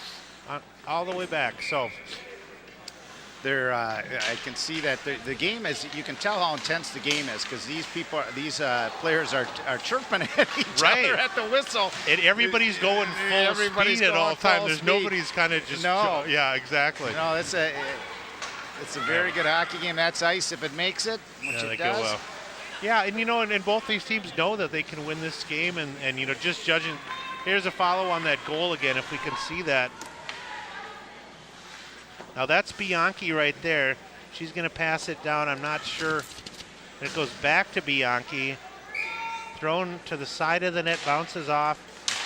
S1: all the way back. So
S2: I can see that the game is. You can tell how intense the game is because these players are chirping at each other at the whistle.
S1: And everybody's going full speed at all times. There's nobody's kind of just.
S2: No.
S1: Yeah, exactly.
S2: No, it's a very good hockey game. That's ice if it makes it, which it does.
S1: Go well. Yeah, and and both these teams know that they can win this game, and just judging. Here's a follow on that goal again, if we can see that. Now that's Bianchi right there. She's going to pass it down. I'm not sure. And it goes back to Bianchi. Thrown to the side of the net, bounces off.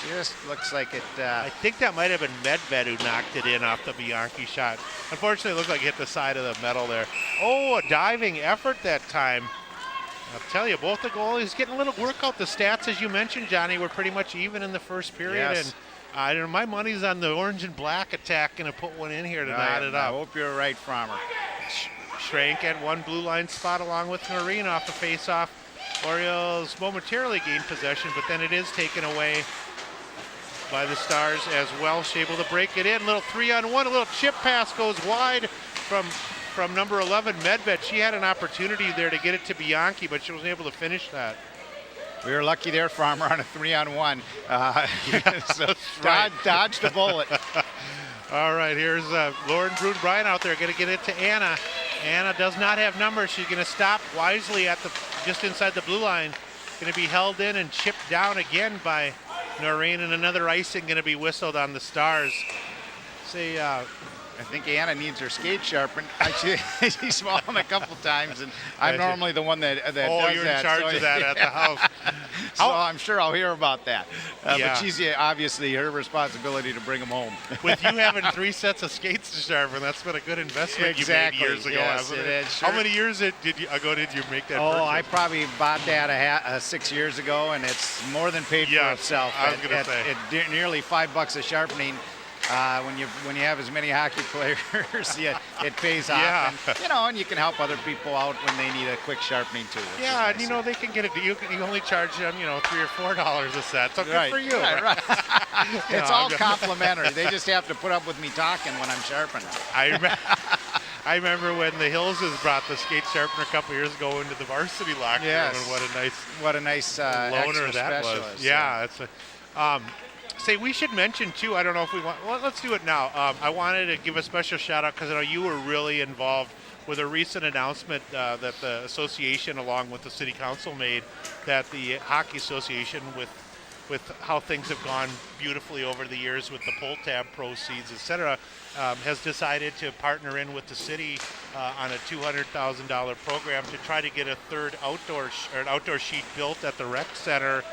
S2: Just looks like it.
S1: I think that might have been Medved who knocked it in off the Bianchi shot. Unfortunately, it looked like it hit the side of the metal there. Oh, a diving effort that time. I'll tell you, both the goalies getting a little work out. The stats, as you mentioned, Johnny, were pretty much even in the first period.
S2: Yes.
S1: And my money's on the orange and black attack. Going to put one in here to knot it up.
S2: I hope you're right, Farmer.
S1: Schrank at one blue line spot along with Noreen off the face-off. Orioles momentarily gain possession, but then it is taken away by the Stars as Welsh able to break it in. Little 3-on-1, a little chip pass goes wide from number 11, Medved. She had an opportunity there to get it to Bianchi, but she wasn't able to finish that.
S2: We were lucky there, Farmer, on a 3-on-1. So dodged a bullet.
S1: All right, here's Lauren Bruin-Bryan out there going to get it to Anna. Anna does not have numbers. She's going to stop wisely at just inside the blue line. Going to be held in and chipped down again by Noreen, and another icing going to be whistled on the Stars.
S2: I think Anna needs her skate sharpened. She's fallen a couple times, and I'm normally the one that does that.
S1: Oh, you're in charge of that at the house.
S2: So I'm sure I'll hear about that. But she's obviously her responsibility to bring them home.
S1: With you having 3 sets of skates to sharpen, that's been a good investment you made years ago, hasn't it?
S2: Sure.
S1: How many years ago did you make that purchase?
S2: I probably bought that 6 years ago, and it's more than paid for itself.
S1: I was going to say.
S2: At nearly $5 a sharpening. When you have as many hockey players, it pays off. And, and you can help other people out when they need a quick sharpening tool.
S1: Yeah, and they can get it. You only charge them, $3 or $4 a set. So good for you.
S2: Right. It's all complimentary. They just have to put up with me talking when I'm sharpening.
S1: I remember when the Hillses brought the skate sharpener a couple years ago into the varsity locker room, and what a nice
S2: loaner
S1: that was. Yeah, it's a. Say, we should mention, too, I don't know if we want, well, let's do it now. I wanted to give a special shout-out because I know you were really involved with a recent announcement that the association, along with the city council, made that the Hockey Association, with how things have gone beautifully over the years with the pull tab proceeds, etc., has decided to partner in with the city on a $200,000 program to try to get a third outdoor sheet built at the rec center.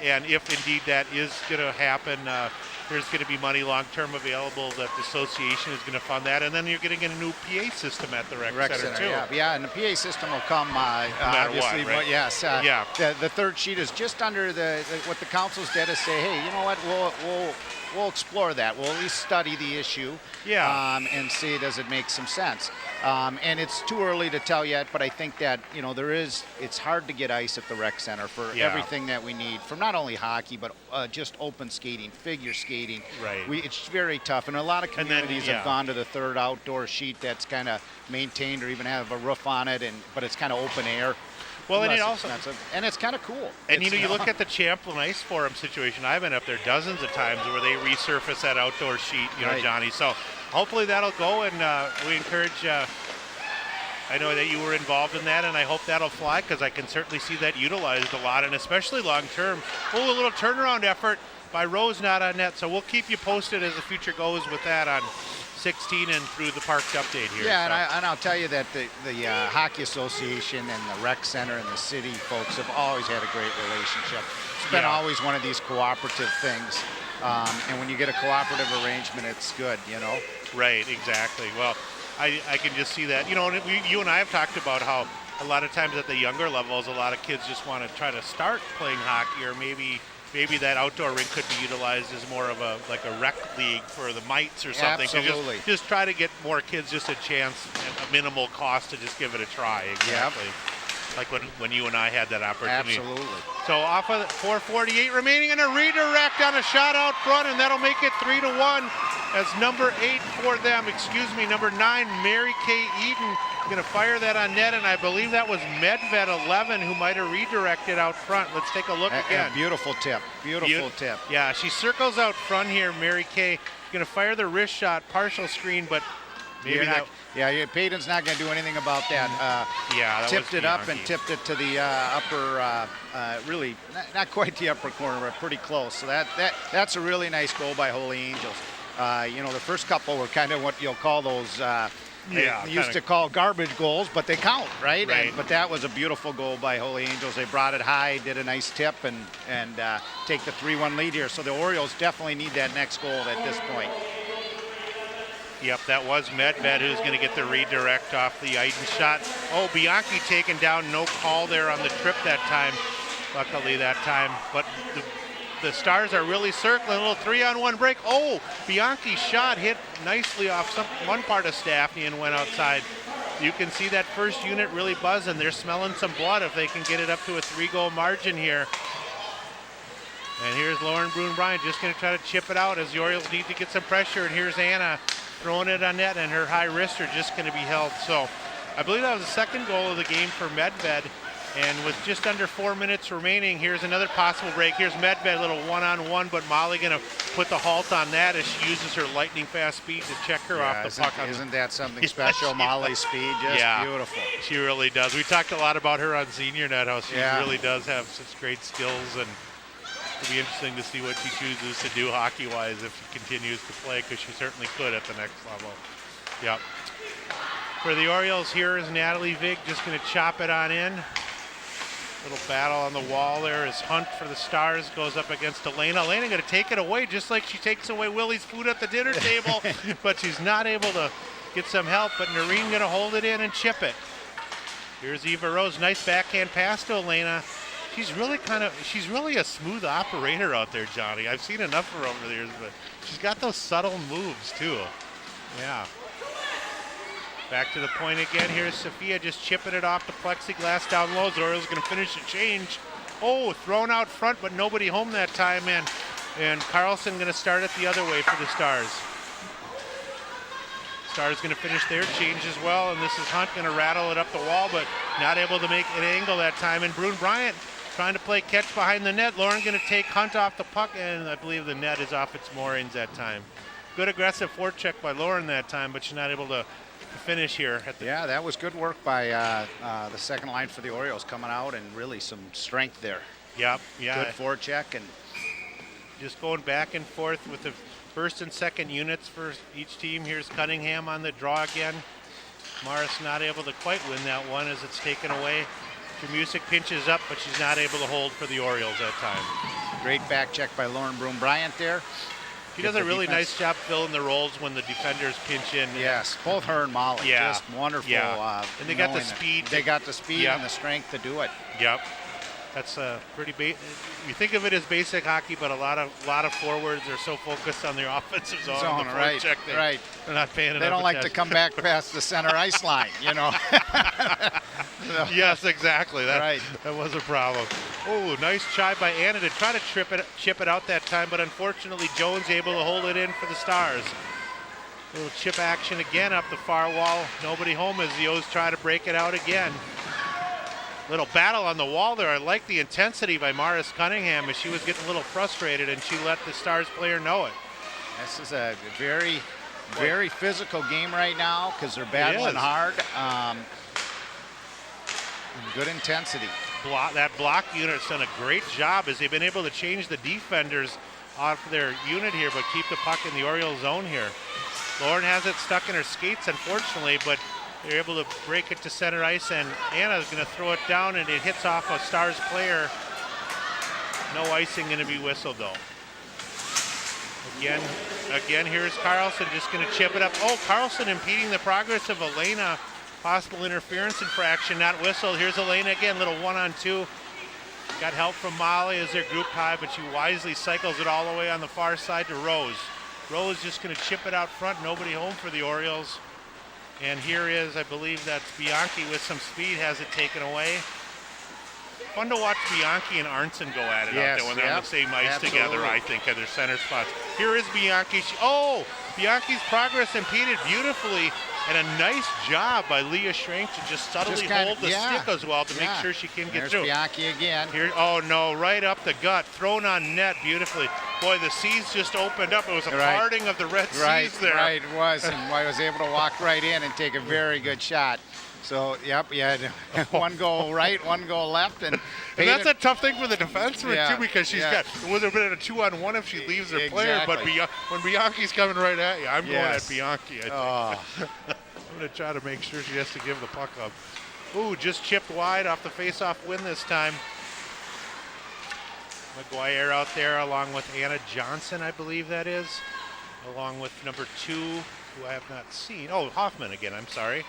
S1: And if indeed that is going to happen, there's going to be money long-term available that the association is going to fund that, and then you're going to get a new PA system at the rec center too.
S2: Yeah, and the PA system will come obviously.
S1: What, right?
S2: But yes,
S1: yeah.
S2: The third sheet is just under what the council's did is say, hey, you know what, we'll explore that. We'll at least study the issue, and see does it make some sense. And it's too early to tell yet, but I think that it's hard to get ice at the rec center for everything that we need from not only hockey but just open skating, figure skating.
S1: Right.
S2: It's very tough, and a lot of communities have gone to the third outdoor sheet that's kind of maintained or even have a roof on it, but it's kind of open air.
S1: Well, and it also
S2: and it's kind of cool.
S1: And you look at the Champlain Ice Forum situation. I've been up there dozens of times where they resurface that outdoor sheet,
S2: right.
S1: Johnny. So hopefully that'll go, and we encourage. I know that you were involved in that, and I hope that'll fly because I can certainly see that utilized a lot, and especially long term. A little turnaround effort by Rose not on net, so we'll keep you posted as the future goes with that on 16 and through the Parks update here.
S2: Yeah, and I'll tell you that the Hockey Association and the rec center and the city folks have always had a great relationship. It's been always one of these cooperative things, and when you get a cooperative arrangement, it's good,
S1: Right, exactly. Well, I can just see that. You and I have talked about how a lot of times at the younger levels, a lot of kids just want to try to start playing hockey, or maybe that outdoor rink could be utilized as more of a rec league for the mites or something.
S2: Absolutely.
S1: Just try to get more kids just a chance at a minimal cost to just give it a try. Exactly.
S2: Yep.
S1: Like when you and I had that opportunity.
S2: Absolutely.
S1: So off of 4:48 remaining, and a redirect on a shot out front, and that'll make it 3-1 as number 8 for them. Number 9, Mary Kay Eden, going to fire that on net, and I believe that was Medved 11 who might have redirected out front. Let's take a look again.
S2: A beautiful tip. Beautiful tip.
S1: Yeah, she circles out front here, Mary Kay. Going to fire the wrist shot, partial screen, but maybe
S2: Payton's not going to do anything about that.
S1: That
S2: tipped
S1: was
S2: it up
S1: Bianchi.
S2: and tipped it to the upper, really not quite the upper corner, but pretty close. So that's a really nice goal by Holy Angels. The first couple were kind of what you'll call those. They used to call garbage goals, but they count, right?
S1: Right.
S2: But that was a beautiful goal by Holy Angels. They brought it high, did a nice tip, and take the 3-1 lead here. So the Orioles definitely need that next goal at this point.
S1: Yep, that was Medved who's going to get the redirect off the Iden shot. Oh, Bianchi taken down, no call there on the trip that time, luckily that time. But the Stars are really circling, a little 3-on-1 break. Oh, Bianchi's shot hit nicely off one part of Staffney and went outside. You can see that first unit really buzzing. They're smelling some blood if they can get it up to a 3-goal margin here. And here's Lauren Brune-Bryant just going to try to chip it out as the Orioles need to get some pressure. And here's Anna throwing it on net, and her high wrists are just going to be held. So I believe that was the second goal of the game for Medved. And with just under 4 minutes remaining, here's another possible break. Here's Medved, a little one-on-one, but Molly going to put the halt on that as she uses her lightning-fast speed to check her off the puck.
S2: Isn't that something special? Molly's speed, just beautiful.
S1: She really does. We talked a lot about her on Senior Net, how she really does have such great skills, and it'll be interesting to see what she chooses to do hockey-wise if she continues to play, because she certainly could at the next level. Yep. For the Orioles, here is Natalie Vig just going to chop it on in. Little battle on the wall there as Hunt for the Stars goes up against Elena. Elena going to take it away just like she takes away Willie's food at the dinner table, but she's not able to get some help, but Noreen going to hold it in and chip it. Here's Eva Rose, nice backhand pass to Elena. She's really a smooth operator out there, Johnny. I've seen enough of her over the years, but she's got those subtle moves too. Yeah. Back to the point again. Here's Sophia just chipping it off the plexiglass down low. The Orioles going to finish the change. Oh, thrown out front, but nobody home that time, and Carlson going to start it the other way for the Stars. Stars going to finish their change as well, and this is Hunt going to rattle it up the wall, but not able to make an angle that time. And Brune-Bryant trying to play catch behind the net. Lauren going to take Hunt off the puck, and I believe the net is off its moorings that time. Good aggressive forecheck by Lauren that time, but she's not able to finish here.
S2: That was good work by the second line for the Orioles coming out, and really some strength there.
S1: Yep, yeah.
S2: Good forecheck, and
S1: just going back and forth with the first and second units for each team. Here's Cunningham on the draw again. Morris not able to quite win that one as it's taken away. Music pinches up, but she's not able to hold for the Orioles that time.
S2: Great back check by Lauren Brune-Bryant there.
S1: He does a really nice job filling the roles when the defenders pinch in.
S2: Yes, both her and Molly, just wonderful.
S1: Yeah. And they got the speed.
S2: They got the speed and the strength to do it.
S1: Yep. That's pretty you think of it as basic hockey, but a lot of forwards are so focused on their offensive zone. The
S2: right,
S1: check,
S2: right.
S1: They're not paying enough
S2: They don't like
S1: attention.
S2: to come back past the center ice line, you know.
S1: Yes, exactly. That was a problem. Oh, nice try by Anna to try to chip it out that time, but unfortunately Jones able to hold it in for the Stars. A little chip action again up the far wall. Nobody home as the O's try to break it out again. Little battle on the wall there. I like the intensity by Morris Cunningham as she was getting a little frustrated, and she let the Stars player know it.
S2: This is a very, very physical game right now because they're battling hard. Good intensity.
S1: That block unit's done a great job as they've been able to change the defenders off their unit here, but keep the puck in the Orioles zone here. Lauren has it stuck in her skates, unfortunately, but they're able to break it to center ice, and Anna's going to throw it down, and it hits off a Stars player. No icing going to be whistled, though. Again, here's Carlson just going to chip it up. Oh, Carlson impeding the progress of Elena. Possible interference infraction, not whistled. Here's Elena again, little 1-on-2. Got help from Molly as their group tie, but she wisely cycles it all the way on the far side to Rose. Rose just going to chip it out front. Nobody home for the Orioles. And here is, I believe that's Bianchi with some speed, has it taken away. Fun to watch Bianchi and Arnson go at it out there when they're on the same ice together, I think, at their center spots. Here is Bianchi. Bianchi's progress impeded beautifully, and a nice job by Leah Schrank to just subtly hold the stick as well to make sure she can get through.
S2: Bianchi again.
S1: Here, oh no, right up the gut, thrown on net beautifully. Boy, the seas just opened up. It was a parting of the Red Seas there.
S2: Right, it was, and I was able to walk right in and take a very good shot. So, yep, you had one goal right, one goal left. And
S1: that's a tough thing for the defenseman, too, because she's got, it would have been a 2-on-1 if she leaves her player, but when Bianchi's coming right at you, I'm going at Bianchi, I think. I'm going to try to make sure she has to give the puck up. Ooh, just chipped wide off the face-off win this time. McGuire out there along with Anna Johnson, I believe that is, along with number 2, who I have not seen. Oh, Hoffman again, I'm sorry.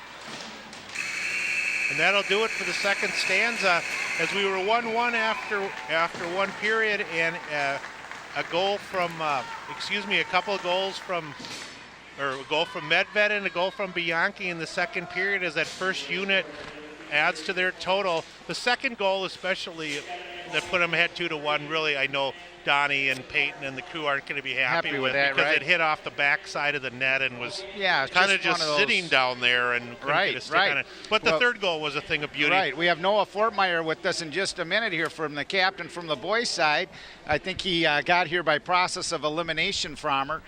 S1: And that'll do it for the second stanza as we were 1-1 after one period, and a goal from, a couple of goals from, or a goal from Medved and a goal from Bianchi in the second period as that first unit adds to their total. The second goal especially that put them ahead 2-1, really, I know Donnie and Peyton and the crew aren't going to be happy with that, because it hit off the back side of the net and was kind of just sitting down there and couldn't get a stick on it. But the third goal was a thing of beauty.
S2: Right. We have Noah Fortmeyer with us in just a minute here from the captain from the boys' side. I think he got here by process of elimination from her.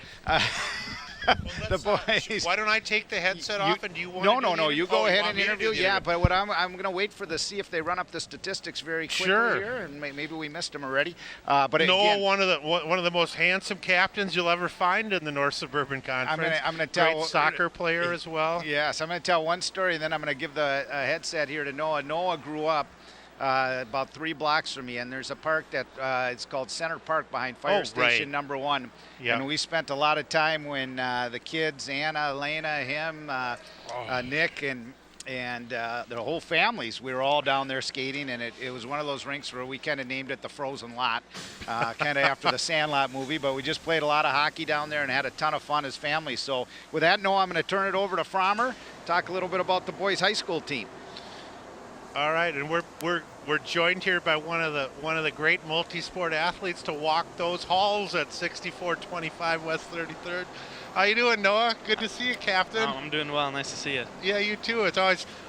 S2: The boys.
S1: Why don't I take the headset off and do you want to
S2: No. You go ahead and interview. Yeah, but what I'm going to wait for to see if they run up the statistics very quickly here, and maybe we missed them already. But
S1: Noah,
S2: again,
S1: one of the most handsome captains you'll ever find in the North Suburban Conference.
S2: I'm going to tell
S1: great soccer player as well.
S2: Yes, I'm going to tell one story, and then I'm going to give the headset here to Noah. Noah grew up about 3 blocks from me, and there's a park that it's called Center Park behind Fire Station number 1. Yep. And we spent a lot of time when the kids, Anna, Elena, him, Nick, and the whole families, we were all down there skating, and it was one of those rinks where we kind of named it the Frozen Lot, kind of after the Sandlot movie, but we just played a lot of hockey down there and had a ton of fun as families. So with that, Noah, I'm going to turn it over to Frommer, talk a little bit about the boys' high school team.
S1: All right, and we're joined here by one of the great multi-sport athletes to walk those halls at 6425 West 33rd. How you doing, Noah? Good to see you, Captain.
S5: Oh, I'm doing well. Nice to see you.
S1: Yeah, you too. It's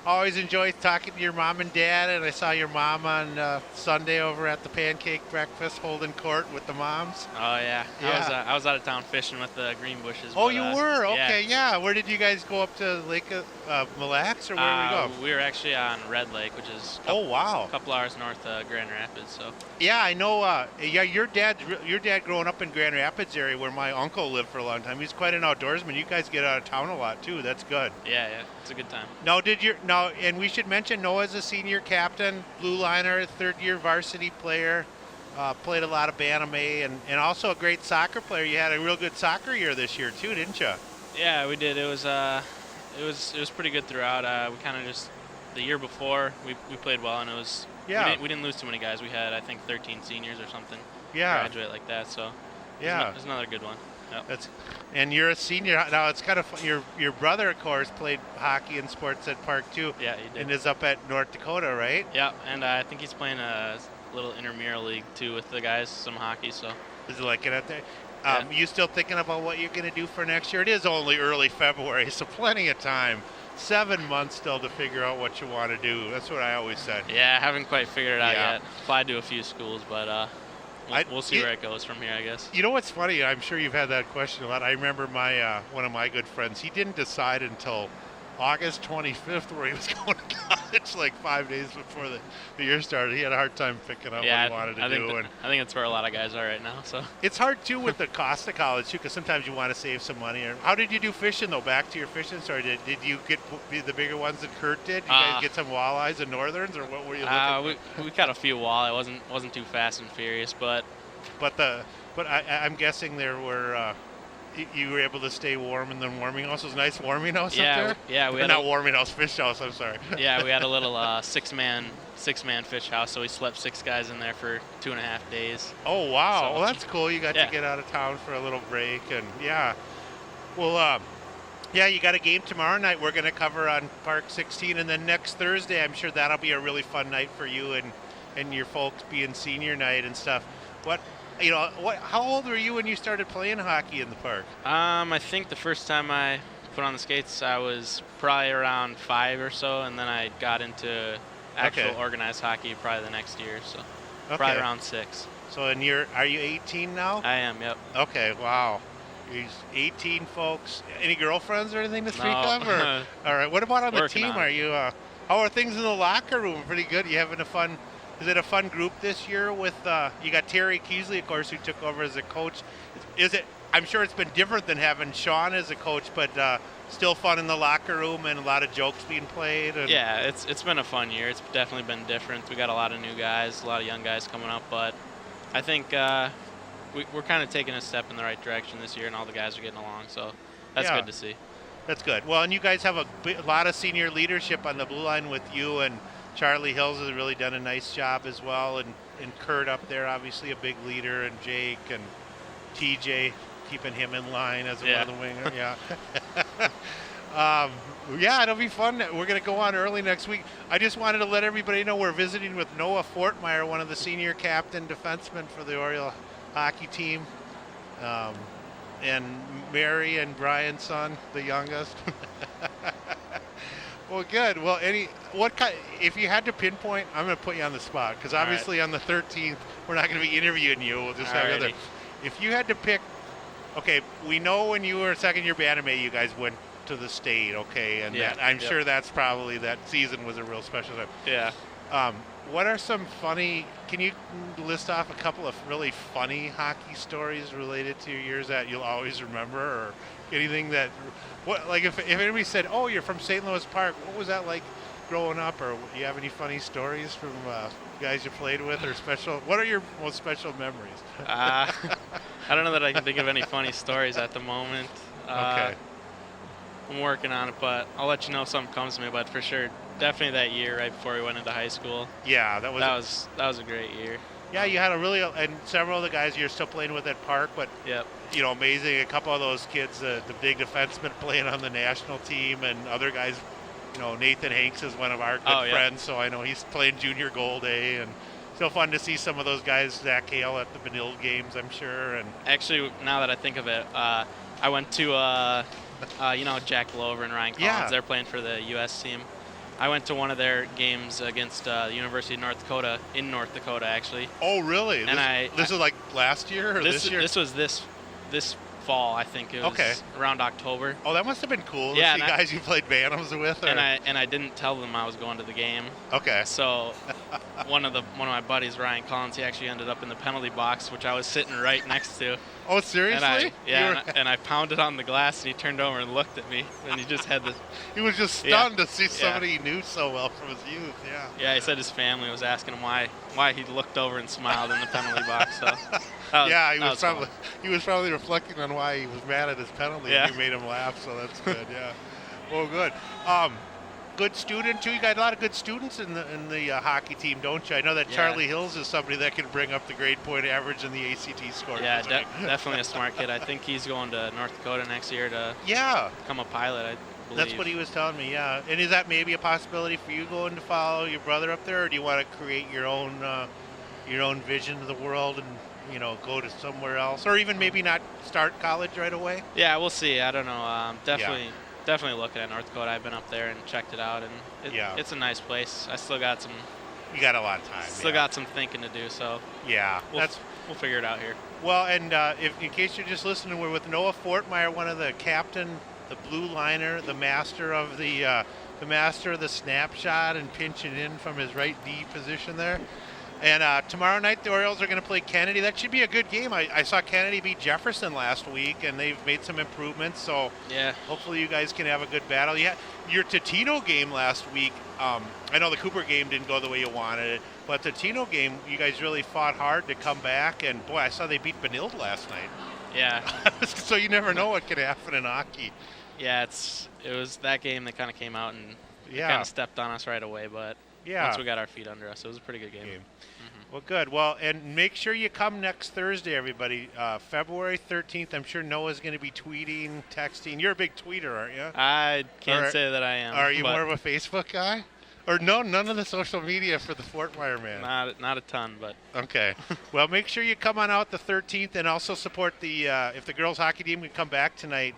S1: always enjoy talking to your mom and dad, and I saw your mom on Sunday over at the pancake breakfast holding court with the moms.
S5: Oh yeah. I was out of town fishing with the green bushes.
S1: Oh, you were? Okay, yeah. Where did you guys go up to Lake Mille Lacs, or where did we go?
S5: We were actually on Red Lake, which is a couple hours north of Grand Rapids. So.
S1: Yeah, I know. Your dad growing up in Grand Rapids area where my uncle lived for a long time. He's quite an outdoorsman. You guys get out of town a lot too. That's good.
S5: Yeah, it's a good time.
S1: And we should mention Noah's a senior captain, blue liner, 3rd-year varsity player. played a lot of Bantam and also a great soccer player. You had a real good soccer year this year too, didn't you?
S5: Yeah, we did. It was pretty good throughout. We kind of just the year before we played well, and it was we didn't lose too many guys. We had, I think, 13 seniors or something graduate like that. So it was another good one. Yep.
S1: And you're a senior now. It's kind of fun. Your brother, of course, played hockey and sports at Park too.
S5: Yeah, he did.
S1: And is up at North Dakota, right?
S5: Yeah, and I think he's playing a little intramural league too with the guys, some hockey. So
S1: is he liking it there? You still thinking about what you're going to do for next year? It is only early February, so plenty of time. 7 months still to figure out what you want to do. That's what I always said.
S5: Yeah, I haven't quite figured it out yet. Applied to a few schools, but we'll see where it goes from here, I guess.
S1: You know what's funny? I'm sure you've had that question a lot. I remember my one of my good friends. He didn't decide until August 25th where he was going to college, like 5 days before the year started. He had a hard time picking up what he wanted to do.
S5: I think that's where a lot of guys are right now. So
S1: it's hard too with the cost of college too, because sometimes you want to save some money. How did you do fishing though? Back to your fishing story. Did you get the bigger ones that Kurt did? Did you guys get some walleyes and northerns, or what were you looking for?
S5: We caught a few walleye. Wasn't too fast and furious, but
S1: I'm guessing there were. You were able to stay warm in the warming house. It was a nice warming house up there?
S5: Yeah. We had
S1: not warming house, fish house, I'm sorry.
S5: Yeah, we had a little six-man fish house, so we slept 6 guys in there for 2.5 days.
S1: Oh, wow.
S5: So,
S1: well, that's cool. You got to get out of town for a little break. And, well, you got a game tomorrow night we're going to cover on Park 16. And then next Thursday, I'm sure that'll be a really fun night for you and your folks being senior night and stuff. How old were you when you started playing hockey in the park?
S5: I think the first time I put on the skates, I was probably around 5 or so, and then I got into actual organized hockey probably the next year, so probably around 6.
S1: So are you 18 now?
S5: I am, yep.
S1: Okay, wow. He's 18, folks. Any girlfriends or anything to speak of? Or? All right, what about on the team? Are you? How are things in the locker room? Pretty good. You having a fun? Is it a fun group this year with, you got Terry Keesley, of course, who took over as a coach. I'm sure it's been different than having Sean as a coach, but still fun in the locker room and a lot of jokes being played.
S5: Yeah, it's been a fun year. It's definitely been different. We got a lot of new guys, a lot of young guys coming up, but I think we're kind of taking a step in the right direction this year, and all the guys are getting along, so that's good to see. That's
S1: good. Well, and you guys have a lot of senior leadership on the blue line with you, and Charlie Hills has really done a nice job as well, and Kurt up there, obviously a big leader, and Jake and TJ keeping him in line as one of the winger. It'll be fun. We're going to go on early next week. I just wanted to let everybody know we're visiting with Noah Fortmeyer, one of the senior captain defensemen for the Oriole hockey team, and Mary and Brian's son, the youngest. Well, good. Well, if you had to pinpoint, I'm going to put you on the spot, because obviously on the 13th, we're not going to be interviewing you. We'll just have other. If you had to pick, we know when you were second-year Bantam, you guys went to the state, and I'm sure that's probably, that season was a real special time.
S5: Yeah.
S1: What are some funny, can you list off a couple of really funny hockey stories related to your years that you'll always remember, or anything that, if anybody said, oh, you're from St. Louis Park, what was that like growing up, or do you have any funny stories from guys you played with, or what are your most special memories?
S5: I don't know that I can think of any funny stories at the moment. I'm working on it, but I'll let you know if something comes to me, but for sure, definitely that year right before we went into high school.
S1: Yeah,
S5: that was a great year.
S1: Yeah, you had and several of the guys you're still playing with at Park, but amazing. A couple of those kids, the big defensemen playing on the national team, and other guys. Nathan Hanks is one of our good friends, so I know he's playing junior gold A, and still fun to see some of those guys. Zach Hale at the Benilde games, I'm sure. And
S5: actually, now that I think of it, I went to Jack Glover and Ryan Collins. They're playing for the U.S. team. I went to one of their games against the University of North Dakota, in North Dakota, actually.
S1: Oh, really?
S5: And
S1: this was like last year or this year?
S5: This was this fall, I think. It was around October.
S1: Oh, that must have been cool to see guys you played Bantams with.
S5: And I didn't tell them I was going to the game.
S1: Okay.
S5: So one of my buddies, Ryan Collins, he actually ended up in the penalty box, which I was sitting right next to.
S1: Oh, seriously?
S5: And I pounded on the glass, and he turned over and looked at me, and he just had this.
S1: He was just stunned to see somebody he knew so well from his youth. Yeah.
S5: Yeah, he said his family was asking him why he looked over and smiled in the penalty box. So.
S1: He was probably reflecting on why he was mad at his penalty.
S5: Yeah.
S1: And you made him laugh, so that's good. Yeah. Well, good. Good student too. You got a lot of good students in the hockey team, don't you? I know that Charlie Hills is somebody that can bring up the grade point average in the ACT score.
S5: Yeah, definitely a smart kid. I think he's going to North Dakota next year to become a pilot. I believe.
S1: That's what he was telling me. Yeah. And is that maybe a possibility for you going to follow your brother up there, or do you want to create your own vision of the world and go to somewhere else, or even maybe not start college right away?
S5: Yeah, we'll see. I don't know. Definitely looking at North Dakota. I've been up there and checked it out, and it's a nice place. I still got some.
S1: You got a lot of time.
S5: Still got some thinking to do. So we'll figure it out here.
S1: Well, and if in case you're just listening, we're with Noah Fortmeyer, one of the captain, the blue liner, the master of the snapshot and pinching in from his right D position there. And tomorrow night, the Orioles are going to play Kennedy. That should be a good game. I saw Kennedy beat Jefferson last week, and they've made some improvements. So hopefully you guys can have a good battle. Yeah, your Totino game last week, I know the Cooper game didn't go the way you wanted it, but the Totino game, you guys really fought hard to come back. And, boy, I saw they beat Benilde last night.
S5: Yeah.
S1: So you never know what could happen in hockey.
S5: Yeah, it was that game that kind of came out and kind of stepped on us right away, but once we got our feet under us, it was a pretty good game.
S1: Mm-hmm. Well, good. Well, and make sure you come next Thursday, everybody. February 13th. I'm sure Noah's going to be tweeting, texting. You're a big tweeter, aren't you?
S5: I can't say that I am.
S1: Are you more of a Facebook guy? Or no, none of the social media for the Fortmeyer man?
S5: Not a ton, but.
S1: Okay. Well, make sure you come on out the 13th and also support the, if the girls hockey team can come back tonight.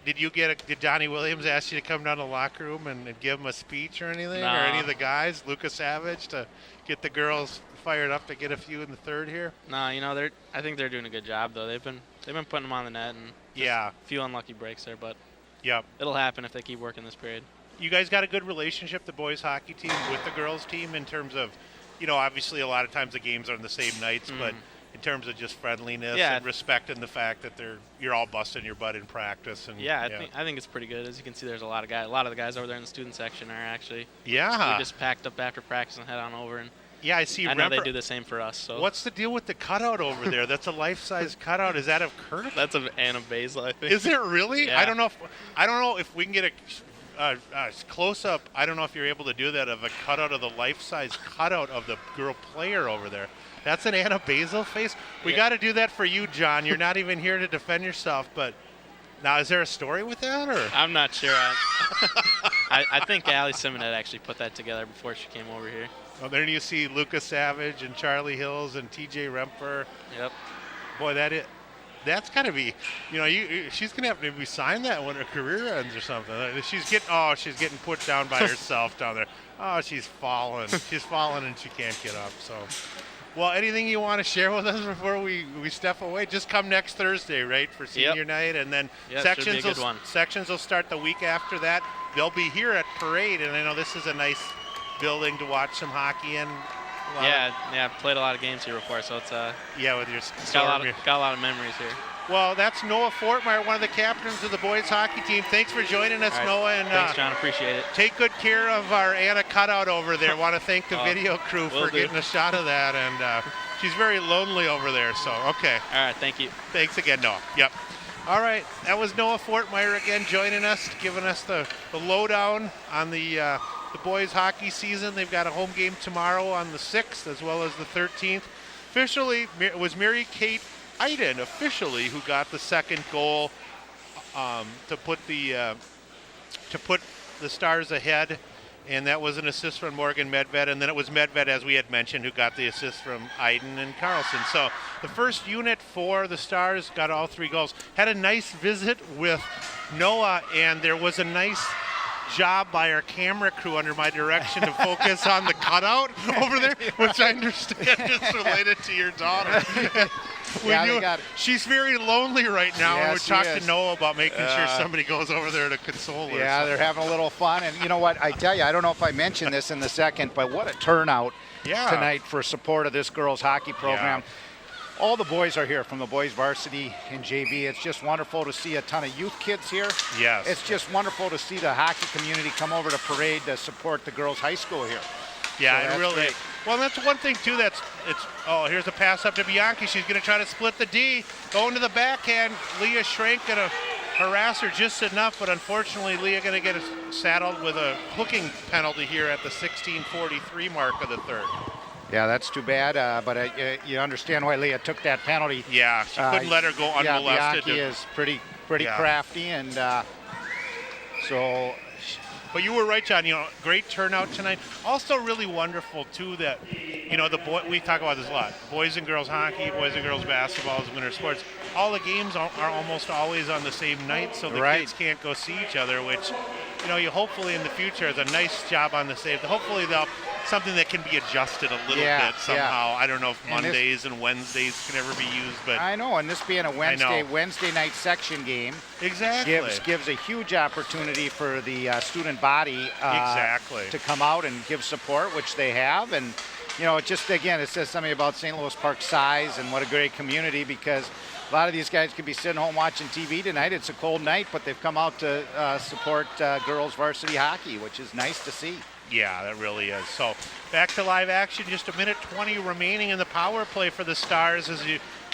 S1: Did Donnie Williams ask you to come down to the locker room and give him a speech or anything?
S5: No.
S1: Or any of the guys, Lucas Savage, to get the girls fired up to get a few in the third here?
S5: No, I think they're doing a good job though. They've been putting them on the net and a few unlucky breaks there, but it'll happen if they keep working this period.
S1: You guys got a good relationship, the boys hockey team with the girls team, in terms of, obviously a lot of times the games are on the same nights, but in terms of just friendliness and respecting the fact that you're all busting your butt in practice. And
S5: I think it's pretty good. As you can see, there's a lot of the guys over there in the student section are actually.
S1: Yeah.
S5: We just packed up after practice and head on over and.
S1: Yeah, I see.
S5: I know they do the same for us. So.
S1: What's the deal with the cutout over there? That's a life-size cutout. Is that of Kurt?
S5: That's of Anna Basil, I think.
S1: Is it really?
S5: Yeah.
S1: I don't know if we can get a close-up. I don't know if you're able to do that, of a cutout of the life-size cutout of the girl player over there. That's an Anna Basil face. We got to do that for you, John. You're not even here to defend yourself, but. Now, is there a story with that, or?
S5: I'm not sure. I think Allie Simonet actually put that together before she came over here.
S1: Well, there you see Lucas Savage and Charlie Hills and T.J. Remper.
S5: Yep.
S1: Boy, that's got to be, she's going to have to maybe sign that when her career ends or something. She's getting put down by herself down there. Oh, she's fallen. She's fallen and she can't get up, so. Well, anything you want to share with us before we step away? Just come next Thursday, right, for senior night, and then sections will start the week after that. They'll be here at Parade, and I know this is a nice building to watch some hockey in.
S5: I've played a lot of games here before, so it's
S1: with your
S5: got a lot of memories here.
S1: Well, that's Noah Fortmeyer, one of the captains of the boys hockey team. Thanks for joining us, Noah. And
S5: thanks, John. Appreciate it.
S1: Take good care of our Anna cutout over there. Want to thank the video crew for getting a shot of that. And she's very lonely over there, so okay.
S5: All right, thank you.
S1: Thanks again, Noah. Yep. All right, that was Noah Fortmeyer again joining us, giving us the lowdown on the boys hockey season. They've got a home game tomorrow on the 6th as well as the 13th. Officially, it was Mary Kate Iden officially who got the second goal to put the Stars ahead, and that was an assist from Morgan Medved, and then it was Medved, as we had mentioned, who got the assist from Iden and Carlson. So the first unit for the Stars got all 3 goals. Had a nice visit with Noah, and there was a nice job by our camera crew under my direction to focus on the cutout over there, which I understand is related to your daughter. She's very lonely right now, and we talked to Noah about making sure somebody goes over there to console her.
S2: Yeah, they're having a little fun. And you know what? I tell you, I don't know if I mentioned this in the second, but what a turnout tonight for support of this girls hockey program.
S1: Yeah.
S2: All the boys are here from the boys varsity and JV. It's just wonderful to see a ton of youth kids here.
S1: Yes.
S2: It's just wonderful to see the hockey community come over to parade to support the girls high school here.
S1: Yeah,
S2: so
S1: it really.
S2: Great.
S1: Well, that's one thing too. Here's a pass up to Bianchi. She's going to try to split the D, going to the backhand. Leah Schrank going to harass her just enough, but unfortunately, Leah going to get saddled with a hooking penalty here at the 16:43 mark of the third.
S2: Yeah, that's too bad, but you understand why Leah took that penalty.
S1: Yeah, she couldn't let her go unmolested.
S2: Yeah, Bianchi is pretty crafty, and so.
S1: But you were right, John. Great turnout tonight. Also, really wonderful too that we talk about this a lot. Boys and girls hockey, boys and girls basketball is winter sports. All the games are almost always on the same night, so the kids can't go see each other. Which, you hopefully in the future is a nice job on the save. Hopefully they'll something that can be adjusted a little bit somehow. I don't know if Mondays and Wednesdays can ever be used, but
S2: I know. And this being a Wednesday night section game,
S1: exactly
S2: gives a huge opportunity for the student body to come out and give support, which they have. And it says something about St. Louis Park's size and what a great community, because a lot of these guys could be sitting home watching TV tonight. It's a cold night, but they've come out to support girls varsity hockey, which is nice to see.
S1: Yeah, that really is. So back to live action, just a minute 20 remaining in the power play for the Stars. Is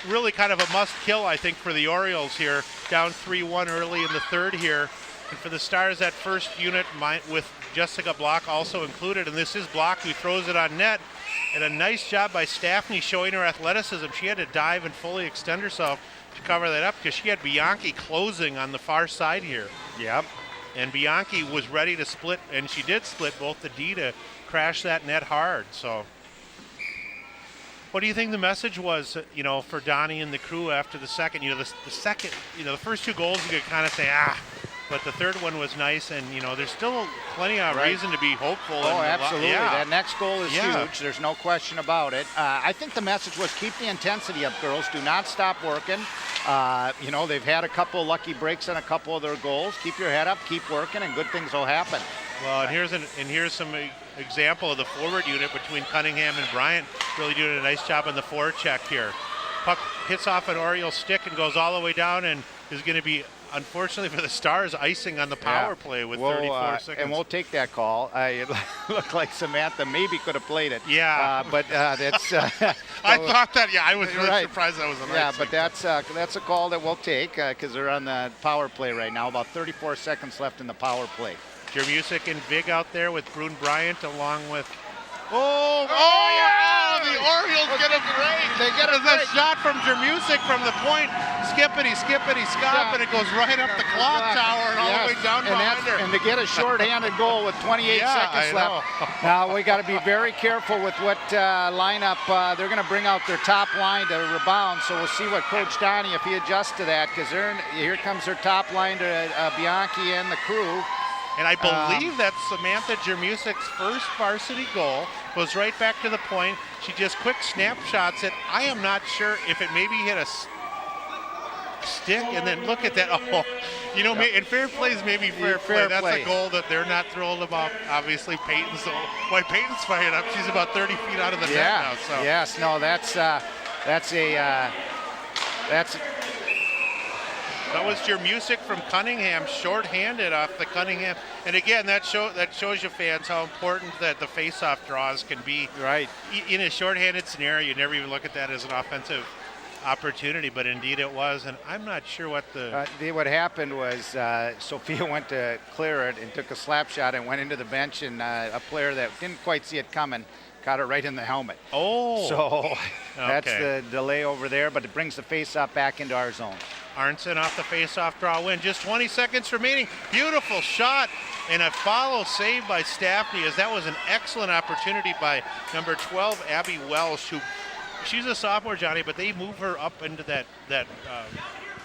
S1: really kind of a must-kill, I think, for the Orioles here. Down 3-1 early in the third here. And for the Stars, that first unit with Jessica Block also included. And this is Block who throws it on net. And a nice job by Staffney showing her athleticism. She had to dive and fully extend herself to cover that up because she had Bianchi closing on the far side here.
S2: Yep. And
S1: Bianchi was ready to split, and she did split both the D to crash that net hard. So what do you think the message was, for Donnie and the crew after the second? The first two goals you could kind of say, but the third one was nice, and, there's still plenty of reason to be hopeful.
S2: Oh, absolutely. That next goal is huge. There's no question about it. I think the message was keep the intensity up, girls. Do not stop working. They've had a couple lucky breaks on a couple of their goals. Keep your head up, keep working, and good things will happen.
S1: Well, and here's some example of the forward unit between Cunningham and Bryant really doing a nice job on the forecheck here. Puck hits off an Oriole stick and goes all the way down and is going to be, unfortunately for the Stars, icing on the power play with 34 seconds.
S2: And we'll take that call. It looked like Samantha maybe could have played it.
S1: Yeah.
S2: But that's...
S1: I thought that, I was really surprised that was an icing.
S2: Yeah, but that's a call that we'll take because they're on the power play right now. About 34 seconds left in the power play.
S1: Jermusic and Vig out there with Brune Bryant along with... The Orioles get a break.
S2: They get a break.
S1: Shot from Jermusic from the point. Skippity, scop, and it goes right up the clock tower and all the way down behind her.
S2: And to get a short-handed goal with 28 seconds left. Now we got to be very careful with what lineup they're going to bring out their top line to rebound. So we'll see what Coach Donnie, if he adjusts to that, because here comes their top line to Bianchi and the crew.
S1: And I believe that's Samantha Jermusic's first varsity goal. Goes right back to the point. She just quick snapshots it. I am not sure if it maybe hit a stick, and then look at that. And fair play is maybe fair play. That's a goal that they're not thrilled about. Obviously, Peyton's fired up. She's about 30 feet out of the net now. So.
S2: Yes, no,
S1: That was Jermusic from Cunningham, short-handed off the Cunningham. And again, that shows you fans how important that the face-off draws can be.
S2: Right.
S1: In a short-handed scenario, you never even look at that as an offensive opportunity, but indeed it was. And I'm not sure what
S2: what happened was Sophia went to clear it and took a slap shot and went into the bench, and a player that didn't quite see it coming caught it right in the helmet.
S1: Oh.
S2: So that's the delay over there, but it brings the face-off back into our zone.
S1: Arnson off the face-off draw win. Just 20 seconds remaining. Beautiful shot and a follow save by Staffney, as that was an excellent opportunity by number 12, Abby Welsh, who she's a sophomore, Johnny, but they move her up into that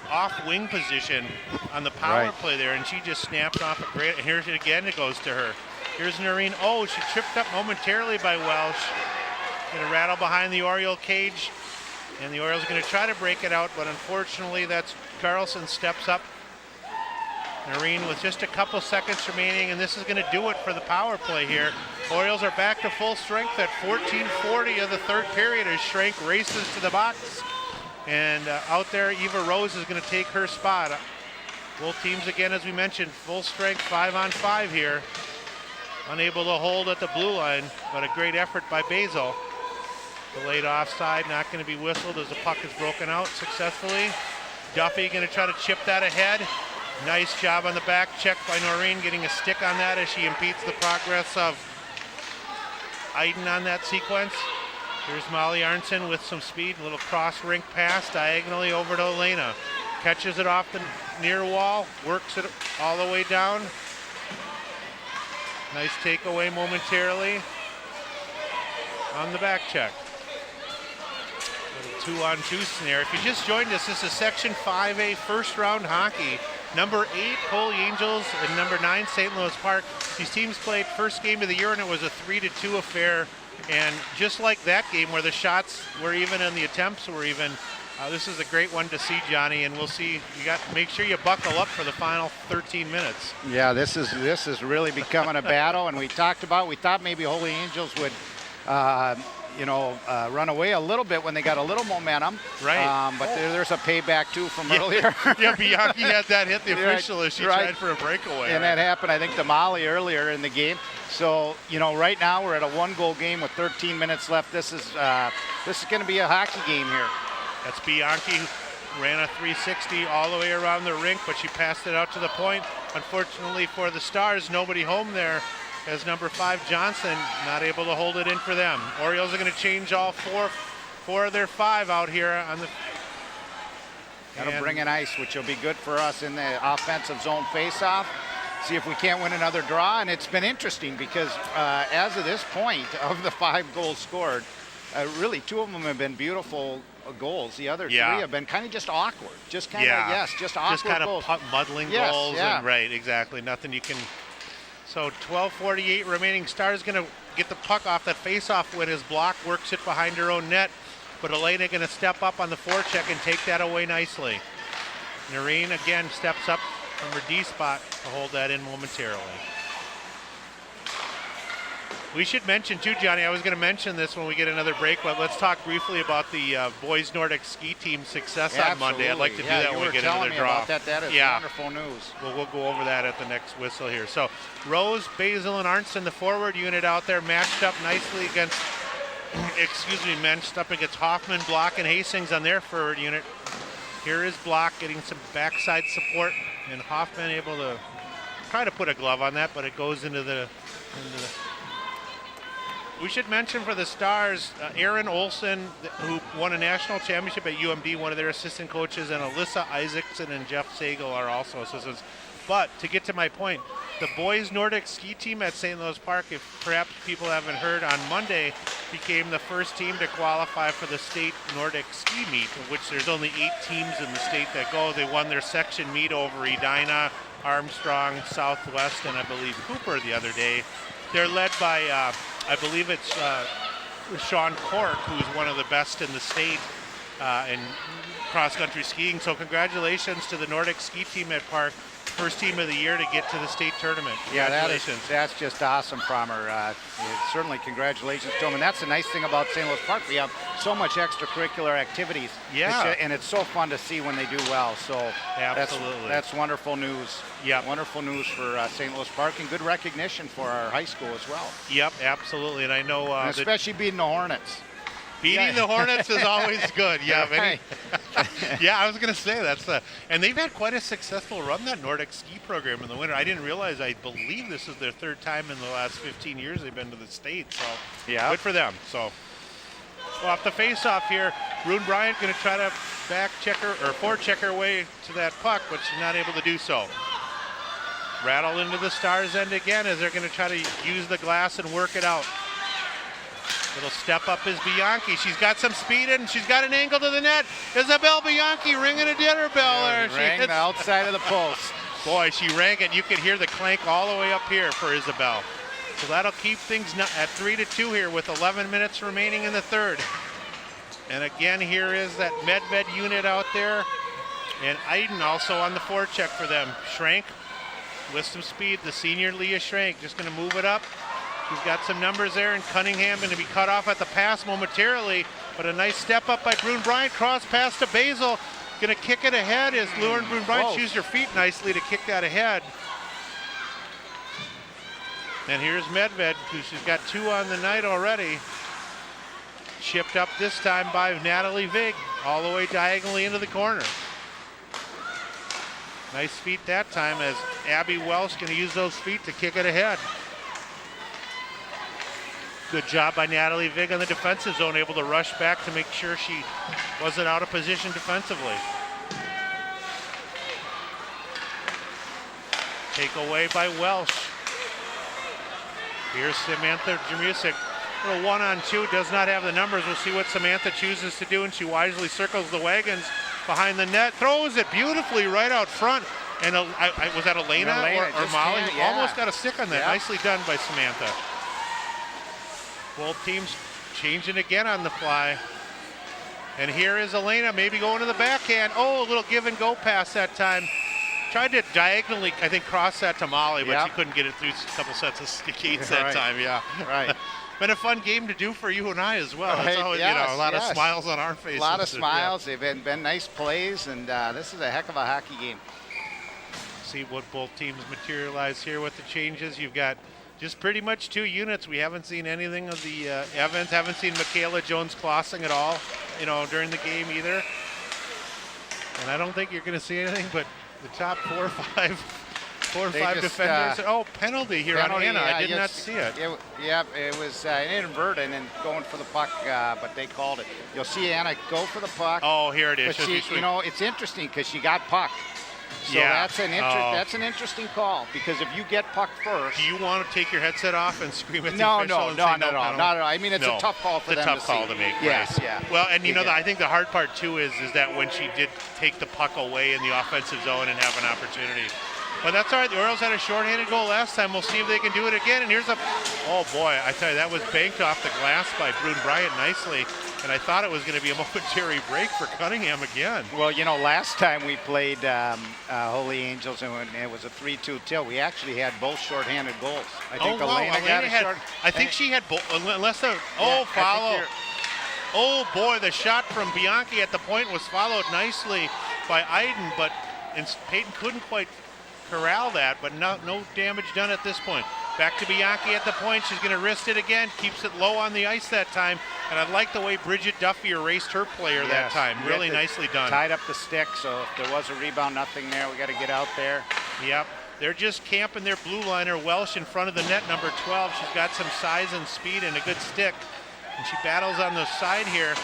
S1: off-wing position on the power play there, and she just snapped off a great. And here's it again. It goes to her. Here's Noreen. Oh, she tripped up momentarily by Welsh. Gonna rattle behind the Oriole cage. And the Orioles are going to try to break it out, but unfortunately that's Carlson steps up. Noreen with just a couple seconds remaining, and this is going to do it for the power play here. Orioles are back to full strength at 14:40 of the third period as Schrank races to the box. And out there, Eva Rose is going to take her spot. Both teams, again, as we mentioned, full strength, 5-on-5 here. Unable to hold at the blue line, but a great effort by Basil. Delayed offside, not going to be whistled as the puck is broken out successfully. Duffy going to try to chip that ahead. Nice job on the back check by Noreen, getting a stick on that as she impedes the progress of Iden on that sequence. Here's Molly Arnson with some speed, a little cross rink pass diagonally over to Elena. Catches it off the near wall, works it all the way down. Nice takeaway momentarily on the back check. Little 2-on-2 snare. If you just joined us, this is Section 5A first round hockey. Number 8, Holy Angels, and number 9, St. Louis Park. These teams played first game of the year, and it was a 3-2 affair. And just like that game where the shots were even and the attempts were even, this is a great one to see, Johnny, and we'll see. You got to make sure you buckle up for the final 13 minutes.
S2: Yeah, this is really becoming a battle, and we thought maybe Holy Angels would run away a little bit when they got a little momentum.
S1: Right.
S2: But there's a payback too from earlier.
S1: Yeah, Bianchi had that hit the official as she tried for a breakaway.
S2: And that happened, I think, to Molly earlier in the game. So, right now we're at a 1-goal game with 13 minutes left. This is going to be a hockey game here.
S1: That's Bianchi, who ran a 360 all the way around the rink, but she passed it out to the point. Unfortunately for the Stars, nobody home there, as number 5 Johnson not able to hold it in for them. Orioles are going to change all four of their 5 out here on the.
S2: That'll bring in ice, which will be good for us in the offensive zone faceoff. See if we can't win another draw. And it's been interesting because as of this point, of the 5 goals scored, really 2 of them have been beautiful goals. The other 3 have been kind of just awkward. Just kind of, just awkward
S1: just kind
S2: goals.
S1: of muddling goals. And right, exactly. Nothing you can. So 12:48 remaining. Stars going to get the puck off that faceoff when his block works it behind her own net. But Elena going to step up on the forecheck and take that away nicely. Noreen again steps up from her D spot to hold that in momentarily. We should mention too, Johnny, I was going to mention this when we get another break, but let's talk briefly about the boys Nordic ski team success on Monday. I'd like to do that when we get another draw.
S2: That is wonderful news.
S1: We'll go over that at the next whistle here. So Rose, Basil, and Arnson, the forward unit out there, matched up nicely against, matched up against Hoffman, Block, and Hastings on their forward unit. Here is Block getting some backside support, and Hoffman able to try to put a glove on that, but it goes into the We should mention for the Stars, Aaron Olson, who won a national championship at UMD, one of their assistant coaches, and Alyssa Isaacson and Jeff Sagal are also assistants. But to get to my point, the boys Nordic ski team at St. Louis Park, if perhaps people haven't heard, on Monday became the first team to qualify for the state Nordic ski meet, of which there's only 8 teams in the state that go. They won their section meet over Edina, Armstrong, Southwest, and I believe Cooper the other day. They're led by, I believe it's Sean Cork, who's one of the best in the state in cross-country skiing. So congratulations to the Nordic ski team at Park. First team of the year to get to the state tournament. Congratulations.
S2: Yeah, that's just awesome from her. Certainly congratulations to them. And that's the nice thing about St. Louis Park. We have so much extracurricular activities.
S1: Yeah.
S2: And it's so fun to see when they do well. So
S1: absolutely.
S2: That's wonderful news.
S1: Yeah.
S2: Wonderful news for St. Louis Park, and good recognition for our high school as well.
S1: Yep, absolutely. And I know
S2: and especially beating the Hornets.
S1: Beating the Hornets is always good. Yeah,
S2: right.
S1: Yeah, I was going to say that's and they've had quite a successful run, that Nordic ski program in the winter. I didn't realize. I believe this is their 3rd time in the last 15 years they've been to the state. So
S2: yeah,
S1: good for them. So off the face-off here, Rune Bryant going to try to back checker or forecheck her way to that puck, but she's not able to do so. Rattle into the Stars' end again as they're going to try to use the glass and work it out. Little step up is Bianchi. She's got some speed and she's got an angle to the net. Isabel Bianchi ringing a dinner bell there.
S2: She rang the outside of the post.
S1: Boy, she rang it. You could hear the clank all the way up here for Isabel. So that'll keep things at 3-2 here with 11 minutes remaining in the third. And again, here is that Medved unit out there. And Iden also on the forecheck for them. Schrank with some speed. The senior Leah Schrank just going to move it up. She's got some numbers there, and Cunningham going to be cut off at the pass momentarily. But a nice step up by Brune Bryant. Cross pass to Basil. Going to kick it ahead as Lauren Brune Bryant used her feet nicely to kick that ahead. And here's Medved, who she's got 2 on the night already. Chipped up this time by Natalie Vig, all the way diagonally into the corner. Nice feet that time as Abby Welsh going to use those feet to kick it ahead. Good job by Natalie Vig on the defensive zone, able to rush back to make sure she wasn't out of position defensively. Take away by Welsh. Here's Samantha Jamusik. Little 1-on-2, does not have the numbers. We'll see what Samantha chooses to do, and she wisely circles the wagons behind the net, throws it beautifully right out front. And was that Elena or Molly? Almost got a stick on that. Nicely done by Samantha. Both teams changing again on the fly. And here is Elena, maybe going to the backhand. Oh, a little give and go pass that time. Tried to diagonally, I think, cross that to Molly, but she couldn't get it through a couple sets of skates that time. Yeah,
S2: right.
S1: Been a fun game to do for you and I as well. It's always, a lot of smiles on our faces.
S2: A lot of smiles. They've been nice plays, and this is a heck of a hockey game.
S1: See what both teams materialize here with the changes. You've got just pretty much 2 units. We haven't seen anything of the Evans. Haven't seen Michaela Jones-Klossing at all, during the game either. And I don't think you're going to see anything but the top 4 or 5 defenders. Penalty here on Anna. I did not see it.
S2: It was inadvertent and going for the puck, but they called it. You'll see Anna go for the puck.
S1: Oh, here it is.
S2: But it's interesting because she got puck. So that's an interesting call, because if you get puck first.
S1: Do you want to take your headset off and scream at the
S2: official?
S1: No, not
S2: at all. I mean, it's a tough call for them to see.
S1: It's a tough call to make.
S2: Yes,
S1: right?
S2: yeah.
S1: Well, and I think the hard part too is that when she did take the puck away in the offensive zone and have an opportunity. But that's all right. The Orioles had a shorthanded goal last time. We'll see if they can do it again. And here's oh boy, I tell you, that was banked off the glass by Brune Bryant nicely. And I thought it was going to be a momentary break for Cunningham again.
S2: Well, last time we played Holy Angels, and it was a 3-2 till, we actually had both shorthanded goals. I think Elena got a short.
S1: I think she had both, unless the follow. Oh boy, the shot from Bianchi at the point was followed nicely by Iden, but Peyton couldn't quite corral that, but no damage done at this point. Back to Bianchi at the point. She's going to wrist it again. Keeps it low on the ice that time. And I like the way Bridget Duffy erased her player that time. Really nicely done.
S2: Tied up the stick, so if there was a rebound, nothing there. We got to get out there.
S1: Yep. They're just camping their blue liner, Welsh, in front of the net, number 12. She's got some size and speed and a good stick. And she battles on the side here.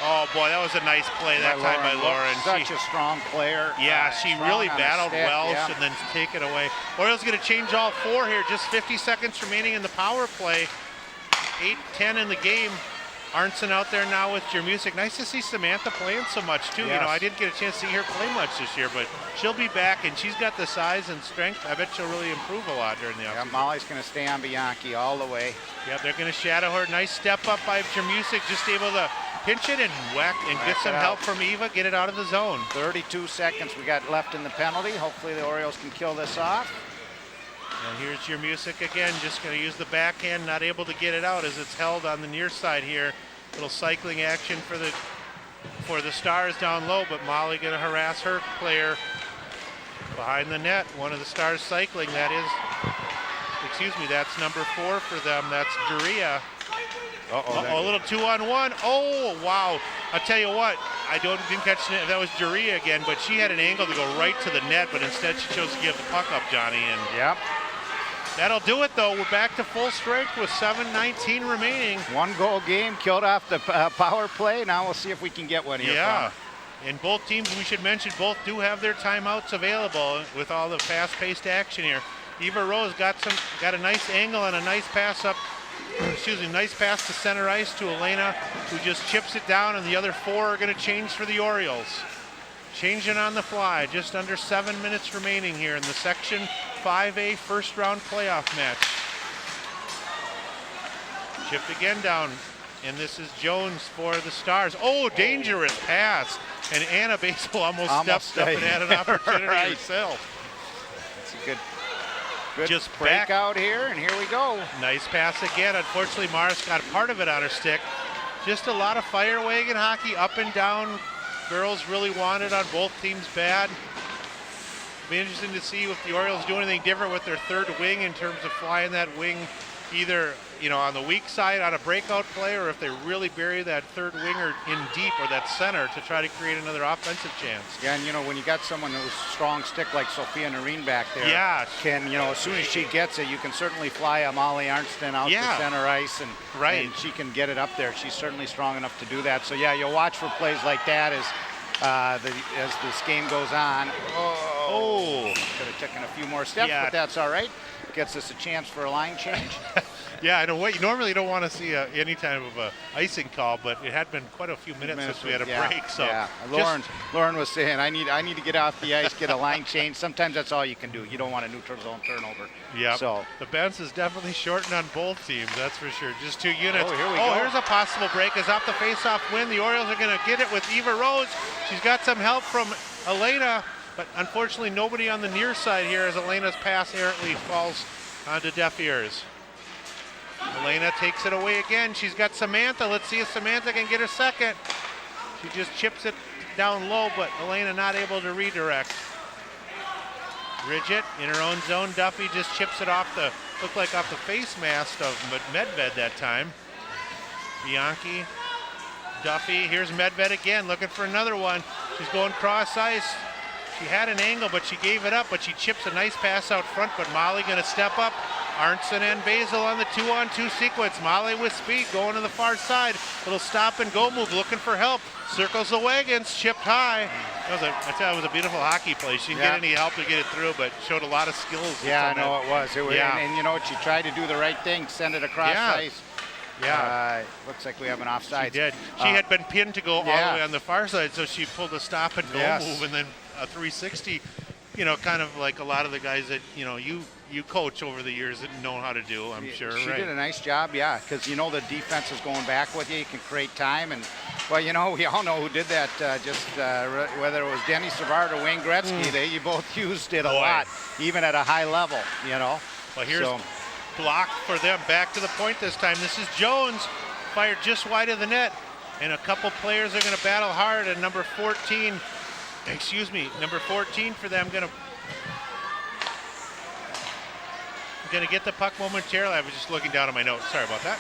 S1: Oh, boy, that was a nice play that time by Lauren.
S2: Such a strong player.
S1: Yeah, she really battled Welsh and then take it away. Orioles going to change all 4 here. Just 50 seconds remaining in the power play. 8-10 in the game. Arnson out there now with Jamusik. Nice to see Samantha playing so much, too.
S2: Yes.
S1: I didn't get a chance to see her play much this year, but she'll be back, and she's got the size and strength. I bet she'll really improve a lot during the offseason.
S2: Molly's going to stay on Bianchi all the way.
S1: Yep, they're going to shadow her. Nice step up by Jamusik, just able to pinch it and whack and get some help from Eva, get it out of the zone.
S2: 32 seconds we got left in the penalty. Hopefully the Orioles can kill this off.
S1: And here's your music again, just going to use the backhand, not able to get it out as it's held on the near side here. Little cycling action for the Stars down low, but Molly going to harass her player behind the net. One of the Stars cycling, that's number 4 for them. That's Duria. A little 2-on-1. Oh, wow. I'll tell you what, I didn't catch it. That was Duria again, but she had an angle to go right to the net, but instead she chose to give the puck up, Johnny. And
S2: yep.
S1: That'll do it, though. We're back to full strength with 7:19 remaining.
S2: 1-goal game, killed off the power play. Now we'll see if we can get one here.
S1: Yeah. And both teams, we should mention, both do have their timeouts available with all the fast-paced action here. Eva Rose got a nice angle and a nice pass up. Nice pass to center ice to Elena, who just chips it down, and the other 4 are going to change for the Orioles. Changing on the fly, just under 7 minutes remaining here in the Section 5A first round playoff match. Chipped again down, and this is Jones for the Stars. Oh, dangerous pass. And Anna Basel almost stepped up and had an opportunity herself.
S2: That's a good just break out here, and here we go.
S1: Nice pass again. Unfortunately, Morris got part of it on her stick. Just a lot of fire wagon hockey, up and down. Girls really want it on both teams bad. It'll be interesting to see if the Orioles do anything different with their third wing in terms of flying that wing either, you know, on the weak side on a breakout play, or if they really bury that third winger in deep or that center to try to create another offensive chance.
S2: Yeah, and you know, when you got someone who's strong stick like Sophia Noreen back there, can, you know, as soon as she gets it, you can certainly fly a Molly Arnston out to center ice, and she can get it up there. She's certainly strong enough to do that. So yeah, you'll watch for plays like that as this game goes on. Could have taken a few more steps, but that's all right. Gets us a chance for a line change.
S1: Yeah, I know. You normally don't want to see any type of a icing call, but it had been quite a few minutes since we had a break. So
S2: Lauren was saying, I need to get off the ice, get a line change. Sometimes that's all you can do. You don't want a neutral zone turnover.
S1: Yeah.
S2: So
S1: the bench is definitely shortened on both teams. That's for sure. Just 2 units.
S2: Oh, here we go.
S1: Here's a possible break. Is off the faceoff win. The Orioles are going to get it with Eva Rose. She's got some help from Elena, but unfortunately nobody on the near side here as Elena's pass errantly falls onto deaf ears. Elena takes it away again. She's got Samantha. Let's see if Samantha can get her second. She just chips it down low, but Elena not able to redirect. Bridget in her own zone. Duffy just chips it off looked like off the face mask of Medved that time. Bianchi, Duffy, here's Medved again, looking for another one. She's going cross ice. She had an angle, but she gave it up, but she chips a nice pass out front, but Molly gonna step up. Arnson and Basil on the 2-on-2 sequence. Molly with speed going to the far side. Little stop and go move, looking for help. Circles the wagons, chipped high. I tell you, it was a beautiful hockey play. She didn't get any help to get it through, but showed a lot of skills.
S2: Yeah, I know it was. And you know what? She tried to do the right thing, send it across ice.
S1: Yeah.
S2: Looks like we have an offside.
S1: She did. She had been pinned to go all the way on the far side, so she pulled a stop and go move, and then a 360. You know, kind of like a lot of the guys that, you know, you coach over the years that know how to do, I'm sure.
S2: She did a nice job, because, you know, the defense is going back with you. You can create time. And, well, you know, we all know who did that, whether it was Denny Savard or Wayne Gretzky. They both used it a lot, even at a high level, you know.
S1: Well, here's block for them. Back to the point this time. This is Jones, fired just wide of the net. And a couple players are going to battle hard. And number 14 for them going to get the puck momentarily. I was just looking down at my notes. Sorry about that.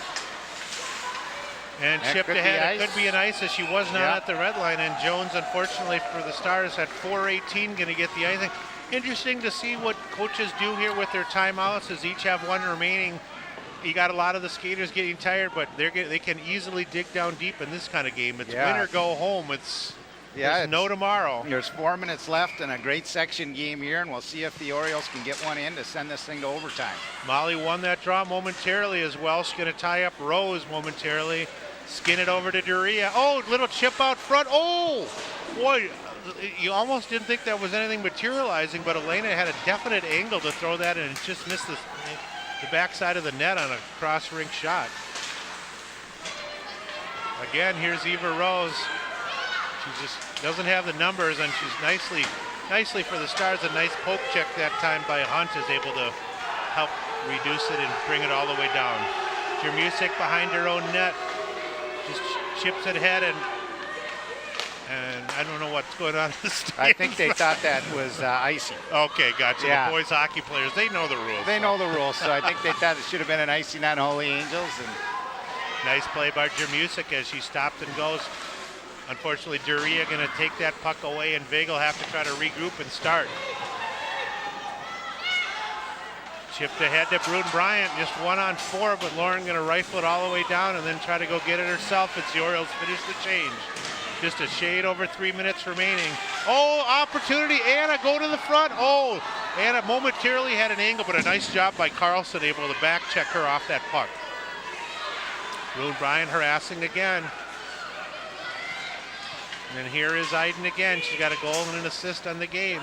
S1: And chipped ahead. It could be an ice as she was not at the red line. And Jones, unfortunately for the Stars, at 4:18 going to get the icing. Interesting to see what coaches do here with their timeouts, as each have one remaining. You got a lot of the skaters getting tired, but they can easily dig down deep in this kind of game. It's win or go home. There's no tomorrow.
S2: There's 4 minutes left in a great section game here, and we'll see if the Orioles can get one in to send this thing to overtime.
S1: Molly won that draw momentarily as well. She's going to tie up Rose momentarily. Skin it over to Duria. Oh, little chip out front. Oh, boy, you almost didn't think that was anything materializing, but Elena had a definite angle to throw that in and just missed the backside of the net on a cross-rink shot. Again, here's Eva Rose. She just doesn't have the numbers, and she's nicely for the Stars, a nice poke check that time by Hunt is able to help reduce it and bring it all the way down. Jermusic behind her own net, just chips it ahead, and I don't know what's going on in the stadium.
S2: I think they thought that was icing.
S1: Okay, gotcha. Yeah. The boys hockey players, they know the rules.
S2: They know the rules, so I think they thought it should have been an icing on Holy Angels. And
S1: nice play by Jermusic as she stopped and goes. Unfortunately, Duria going to take that puck away, and Vega will have to try to regroup and start. Chipped ahead to Bruden Bryant, just 1-on-4, but Lauren going to rifle it all the way down and then try to go get it herself. It's the Orioles finish the change. Just a shade over 3 minutes remaining. Oh, opportunity, Anna, go to the front. Oh, Anna momentarily had an angle, but a nice job by Carlson, able to back check her off that puck. Bruden Bryant harassing again. And then here is Iden again. She's got a goal and an assist on the game.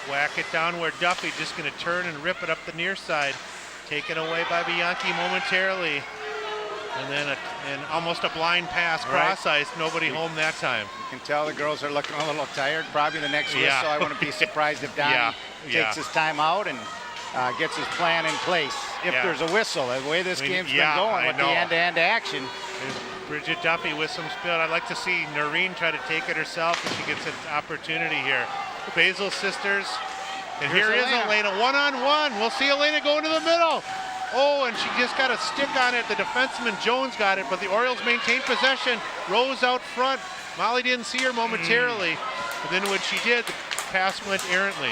S1: Whack it down where Duffy just going to turn and rip it up the near side. Taken away by Bianchi momentarily. And then almost a blind pass, cross ice. Nobody home that time.
S2: You can tell the girls are looking a little tired. Probably the next whistle. I wouldn't be surprised if Donnie takes his time out and gets his plan in place. If there's a whistle, the way this game's been going with the end-to-end action.
S1: Bridget Duffy with some speed. I'd like to see Noreen try to take it herself if she gets an opportunity here. The Basil sisters. And here is Elena, one-on-one. We'll see Elena go into the middle. Oh, and she just got a stick on it. The defenseman Jones got it, but the Orioles maintained possession. Rose out front. Molly didn't see her momentarily, but then when she did, the pass went errantly.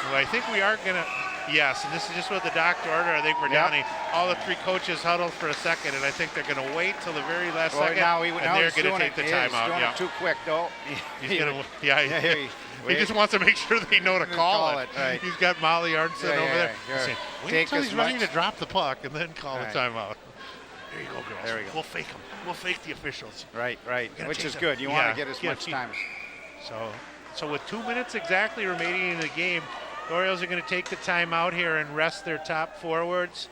S1: Well, I think we are going to, yes, and this is just what the doctor ordered, I think, for Donnie. All the three coaches huddled for a second, and I think they're going to wait till the very last second, and they're going to take the timeout.
S2: He's doing it too quick, though.
S1: He's going to, he just wants to make sure they know to call it.
S2: Right.
S1: He's got Molly Arnson over there.
S2: Saying,
S1: wait until he's ready to drop the puck and then call the timeout. There you go, girls.
S2: There we go.
S1: We'll fake them. We'll fake the officials.
S2: Right. Which is good. You want to get as much time.
S1: So with 2 minutes exactly remaining in the game, the Orioles are going to take the timeout here and rest their top forwards.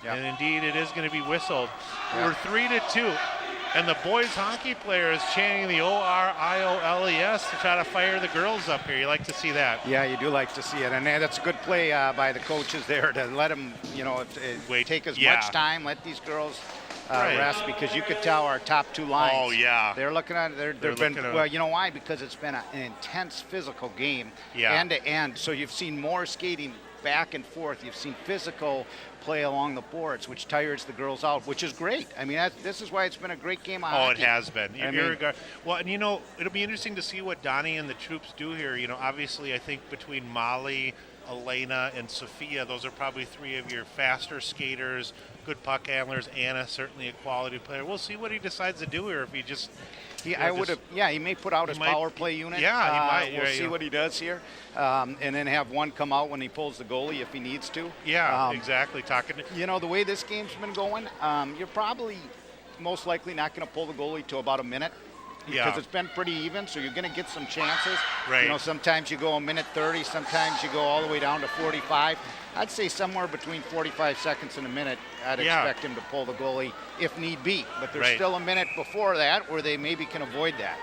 S1: Yep. And indeed, it is going to be whistled. Yep. We're 3-2. And the boys hockey players chanting the O-R-I-O-L-E-S to try to fire the girls up here. You like to see that.
S2: Yeah, you do like to see it. And that's a good play by the coaches there to let them, take as much time, let these girls rest, because you could tell our top two lines.
S1: Oh, yeah.
S2: They're looking at it. Well, you know why? Because it's been an intense physical game, end to end. So you've seen more skating back and forth. You've seen physical play along the boards, which tires the girls out, which is great. I mean, this is why it's been a great game of hockey.
S1: It has been. Well, and it'll be interesting to see what Donnie and the troops do here. Obviously, I think between Molly, Elena, and Sophia, those are probably three of your faster skaters, good puck handlers. Anna, certainly a quality player. We'll see what he decides to do here. If he just
S2: he may put out his power play unit.
S1: Yeah, he might.
S2: We'll see what he does here, and then have one come out when he pulls the goalie if he needs to.
S1: Yeah, exactly.
S2: The way this game's been going, you're probably most likely not going to pull the goalie to about a minute. Because it's been pretty even, so you're going to get some chances.
S1: Right.
S2: Sometimes you go a minute 30, sometimes you go all the way down to 45. I'd say somewhere between 45 seconds and a minute, I'd expect him to pull the goalie if need be. But there's still a minute before that where they maybe can avoid that.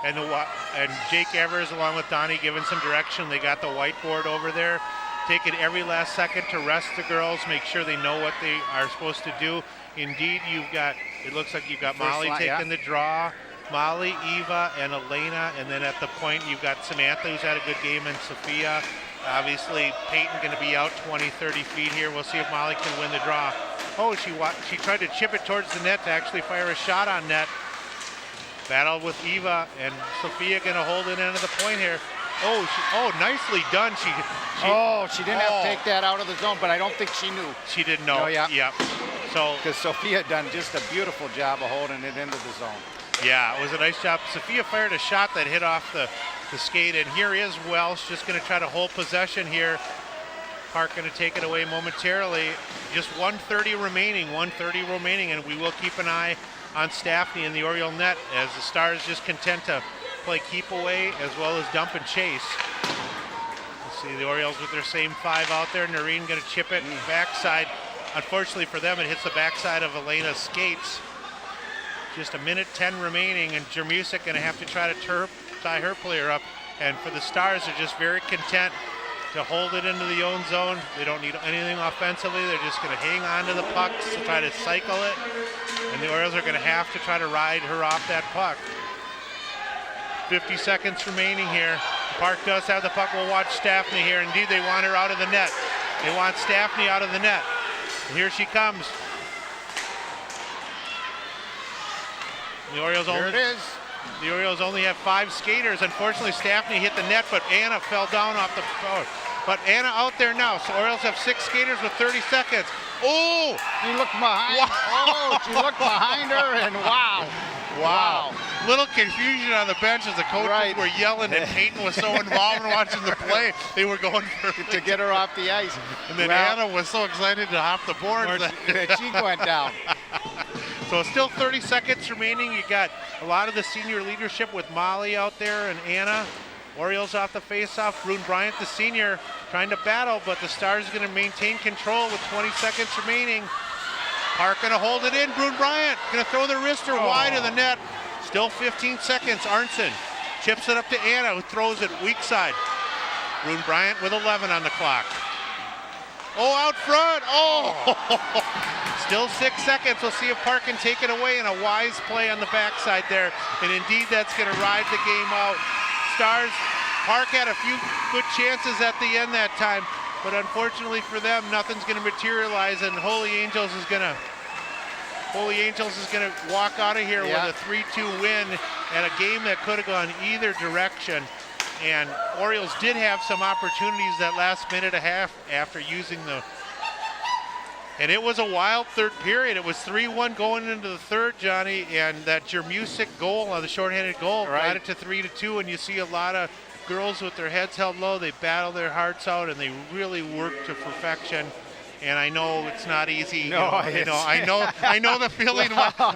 S1: And Jake Evers, along with Donnie, giving some direction. They got the whiteboard over there, taking every last second to rest the girls, make sure they know what they are supposed to do. Indeed, it looks like you've got Molly taking the draw. Molly, Eva, and Elena, and then at the point you've got Samantha, who's had a good game, and Sophia. Obviously, Peyton going to be out 20, 30 feet here. We'll see if Molly can win the draw. Oh, she tried to chip it towards the net to actually fire a shot on net. Battle with Eva, and Sophia going to hold it into the point here. Nicely done.
S2: She didn't have to take that out of the zone, but I don't think she knew.
S1: She didn't know.
S2: Yep. So because Sophia done just a beautiful job of holding it into the zone.
S1: Yeah, it was a nice job. Sophia fired a shot that hit off the skate, and here is Welsh just going to try to hold possession here. Park going to take it away momentarily. Just 1:30 remaining, and we will keep an eye on Staffney in the Oriole net as the Stars just content to play keep away as well as dump and chase. We'll see the Orioles with their same five out there. Noreen going to chip it backside. Unfortunately for them, it hits the backside of Elena's skates. Just 1:10 remaining, and Jermusic going to have to try to tie her player up. And for the Stars, they're just very content to hold it into the own zone. They don't need anything offensively. They're just going to hang on to the pucks to try to cycle it. And the Orioles are going to have to try to ride her off that puck. 50 seconds remaining here. Park does have the puck. We'll watch Staffney here. Indeed, they want her out of the net. They want Staffney out of the net. And here she comes. The Orioles only have 5 skaters. Unfortunately, Staffney hit the net, but Anna fell down off the board. But Anna out there now, so Orioles have 6 skaters with 30 seconds. Oh!
S2: She looked behind.
S1: Wow.
S2: Oh, she looked behind her, and wow.
S1: Little confusion on the bench as the coaches were yelling, and Peyton was so involved in watching the play, they were going
S2: to get her off the ice.
S1: And then Anna was so excited to hop the board
S2: that she went down.
S1: So still 30 seconds remaining. You got a lot of the senior leadership with Molly out there and Anna. Orioles off the faceoff. Brune Bryant, the senior, trying to battle, but the Stars are going to maintain control with 20 seconds remaining. Park going to hold it in. Brune Bryant going to throw the wrister wide of the net. Still 15 seconds. Arnson chips it up to Anna, who throws it weak side. Brune Bryant with 11 on the clock. Oh, out front. Oh! Still 6 seconds. We'll see if Park can take it away, and a wise play on the backside there. And indeed, that's going to ride the game out. Stars, Park had a few good chances at the end that time, but unfortunately for them, nothing's going to materialize, and Holy Angels is going to walk out of here with a 3-2 win and a game that could have gone either direction. And Orioles did have some opportunities that last minute and a half after using the... And it was a wild third period. It was 3-1 going into the third, Johnny, and that Jermusic goal, the shorthanded goal, got it to 3-2, and you see a lot of girls with their heads held low. They battle their hearts out, and they really work to perfection. And I know it's not easy. I know the feeling.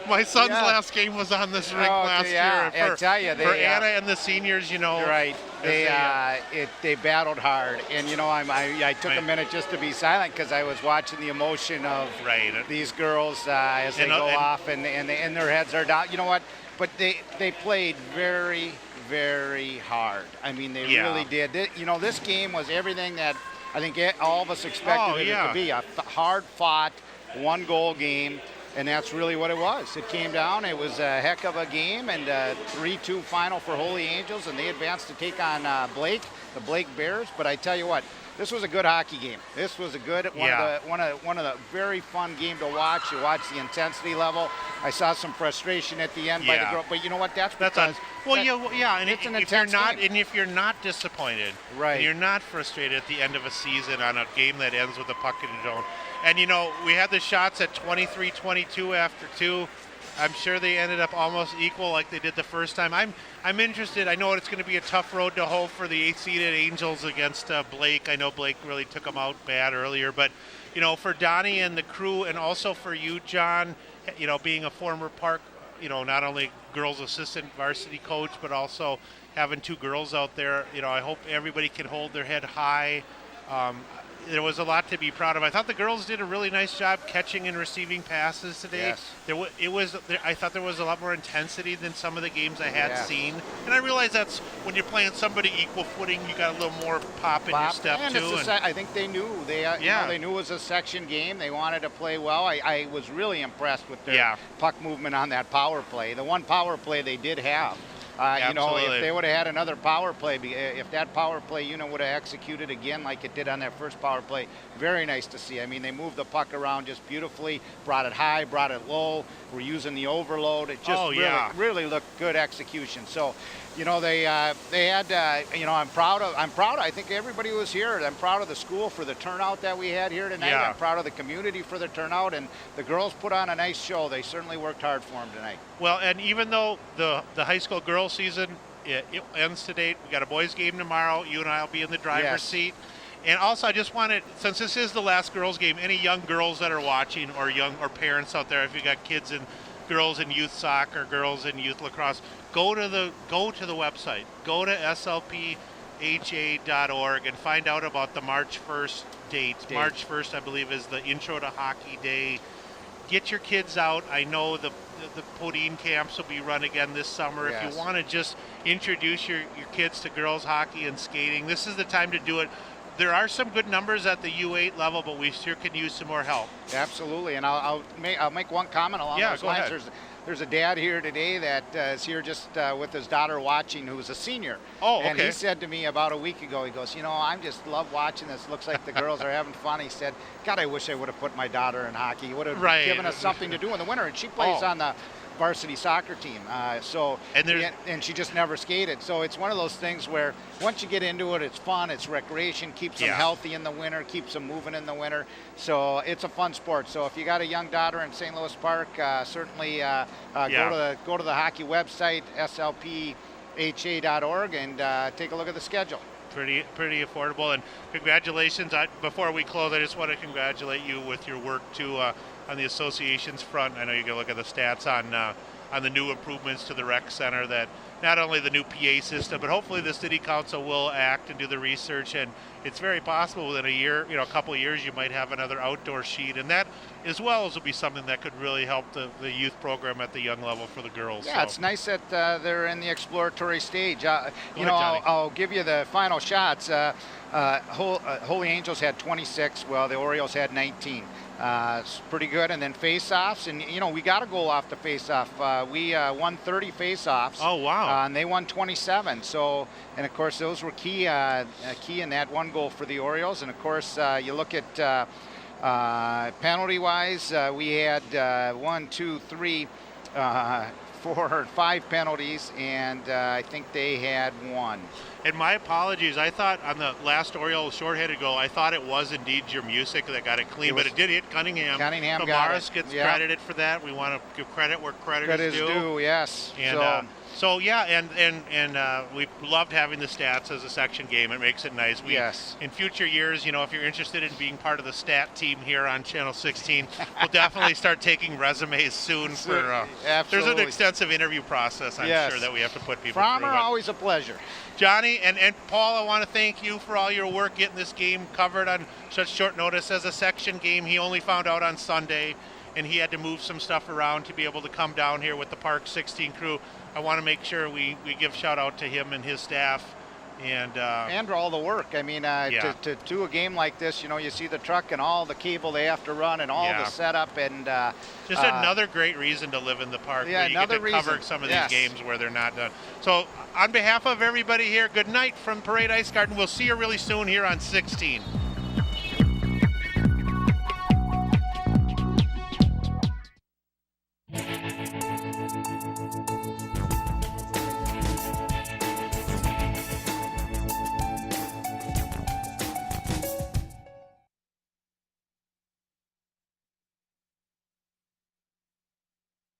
S1: My son's last game was on this rink last year.
S2: I tell you,
S1: for Anna and the seniors,
S2: right? They battled hard, and I took a minute just to be silent because I was watching the emotion of these girls as they go off, and their heads are down. You know what? But they played very, very hard. I mean, they really did. This game was everything that I think all of us expected it to be. A hard-fought, one-goal game, and that's really what it was. It came down. It was a heck of a game, and 3-2 final for Holy Angels, and they advanced to take on the Blake Bears. But I tell you what, this was a good hockey game. This was a good one of the very fun game to watch. You watch the intensity level. I saw some frustration at the end by the girl, but you know what? That's because
S1: and
S2: it's an
S1: if you're not
S2: game.
S1: and if you're not disappointed, and you're not frustrated at the end of a season on a game that ends with a puck in the zone, and we had the shots at 23-22 after 2. I'm sure they ended up almost equal like they did the first time. I'm interested. I know it's going to be a tough road to hoe for the 8th-seeded Angels against Blake. I know Blake really took them out bad earlier, but for Donnie and the crew, and also for you, John, being a former Park, not only girls assistant varsity coach, but also having 2 girls out there. I hope everybody can hold their head high. There was a lot to be proud of. I thought the girls did a really nice job catching and receiving passes today. Yes. I thought there was a lot more intensity than some of the games I had seen. And I realize that's when you're playing somebody equal footing, you got a little more pop in your step too.
S2: I think they knew. They knew it was a section game. They wanted to play well. I was really impressed with their puck movement on that power play. The one power play they did have. If they would have had another power play, if that power play unit would have executed again like it did on that first power play, very nice to see. I mean, they moved the puck around just beautifully, brought it high, brought it low. We're using the overload. It just really looked good execution. So, they had. I'm proud. I think everybody was here. I'm proud of the school for the turnout that we had here tonight. I'm proud of the community for the turnout, and the girls put on a nice show. They certainly worked hard for them tonight.
S1: Well, and even though the high school girls season it ends today, we got a boys game tomorrow. You and I will be in the driver's seat. And also, I just wanted, since this is the last girls game, any young girls that are watching, or parents out there, if you got kids and girls in youth soccer, girls in youth lacrosse, go to the website, go to slpha.org and find out about the March 1st date. March 1st, I believe, is the Intro to Hockey Day. Get your kids out. I know the Podine camps will be run again this summer. If you want to just introduce your kids to girls hockey and skating, this is the time to do it. There are some good numbers at the U8 level, but we sure can use some more help.
S2: Absolutely, and I'll make one comment along those lines.
S1: Ahead.
S2: There's a dad here today that is here just with his daughter watching, who's a senior.
S1: Oh, okay.
S2: And he said to me about a week ago, he goes, I just love watching this. Looks like the girls are having fun. He said, God, I wish I would have put my daughter in hockey. It would have given us something to do in the winter. And she plays on the varsity soccer team. And she just never skated. So it's one of those things where once you get into it, it's fun, it's recreation, keeps them healthy in the winter, keeps them moving in the winter. So it's a fun sport. So if you got a young daughter in St. Louis Park, certainly go to the hockey website, slpha.org, and take a look at the schedule.
S1: Pretty affordable, and congratulations. Before we close, I just want to congratulate you with your work too on the association's front. I know you can look at the stats on on the new improvements to the rec center, that not only the new PA system, but hopefully the city council will act and do the research, and it's very possible within a year, a couple of years, you might have another outdoor sheet, and that as well as will be something that could really help the youth program at the young level for the girls.
S2: Yeah,
S1: so.
S2: It's nice that they're in the exploratory stage. I'll give you the final shots. Holy Angels had 26, well, the Orioles had 19. It's pretty good. And then face-offs, and we got a goal off the face-off. We won 30 face-offs.
S1: Oh, wow.
S2: And they won 27. So, and of course, those were key in that one goal for the Orioles. And of course, you look at penalty-wise, we had 4 or 5 penalties, and I think they had 1.
S1: And my apologies, I thought on the last Orioles short-handed goal, I thought it was indeed your music that got it clean, but it did hit Cunningham.
S2: Cunningham
S1: got it. Gets credited for that. We want to give credit where credit is due.
S2: Yes.
S1: And so yeah, and we loved having the stats as a section game. It makes it nice.
S2: Yes.
S1: In future years, if you're interested in being part of the stat team here on Channel 16, we'll definitely start taking resumes soon. There's an extensive interview process, I'm sure, that we have to put people through.
S2: Always a pleasure.
S1: Johnny and Paul, I want to thank you for all your work getting this game covered on such short notice. As a section game, he only found out on Sunday, and he had to move some stuff around to be able to come down here with the Park 16 crew. I want to make sure we give shout out to him and his staff. And
S2: all the work. I mean, to do a game like this, you see the truck and all the cable they have to run and all the setup, and
S1: just another great reason to live in the park.
S2: Yeah,
S1: where you get to cover some of these games where they're not done. So, on behalf of everybody here, good night from Parade Ice Garden. We'll see you really soon here on 16.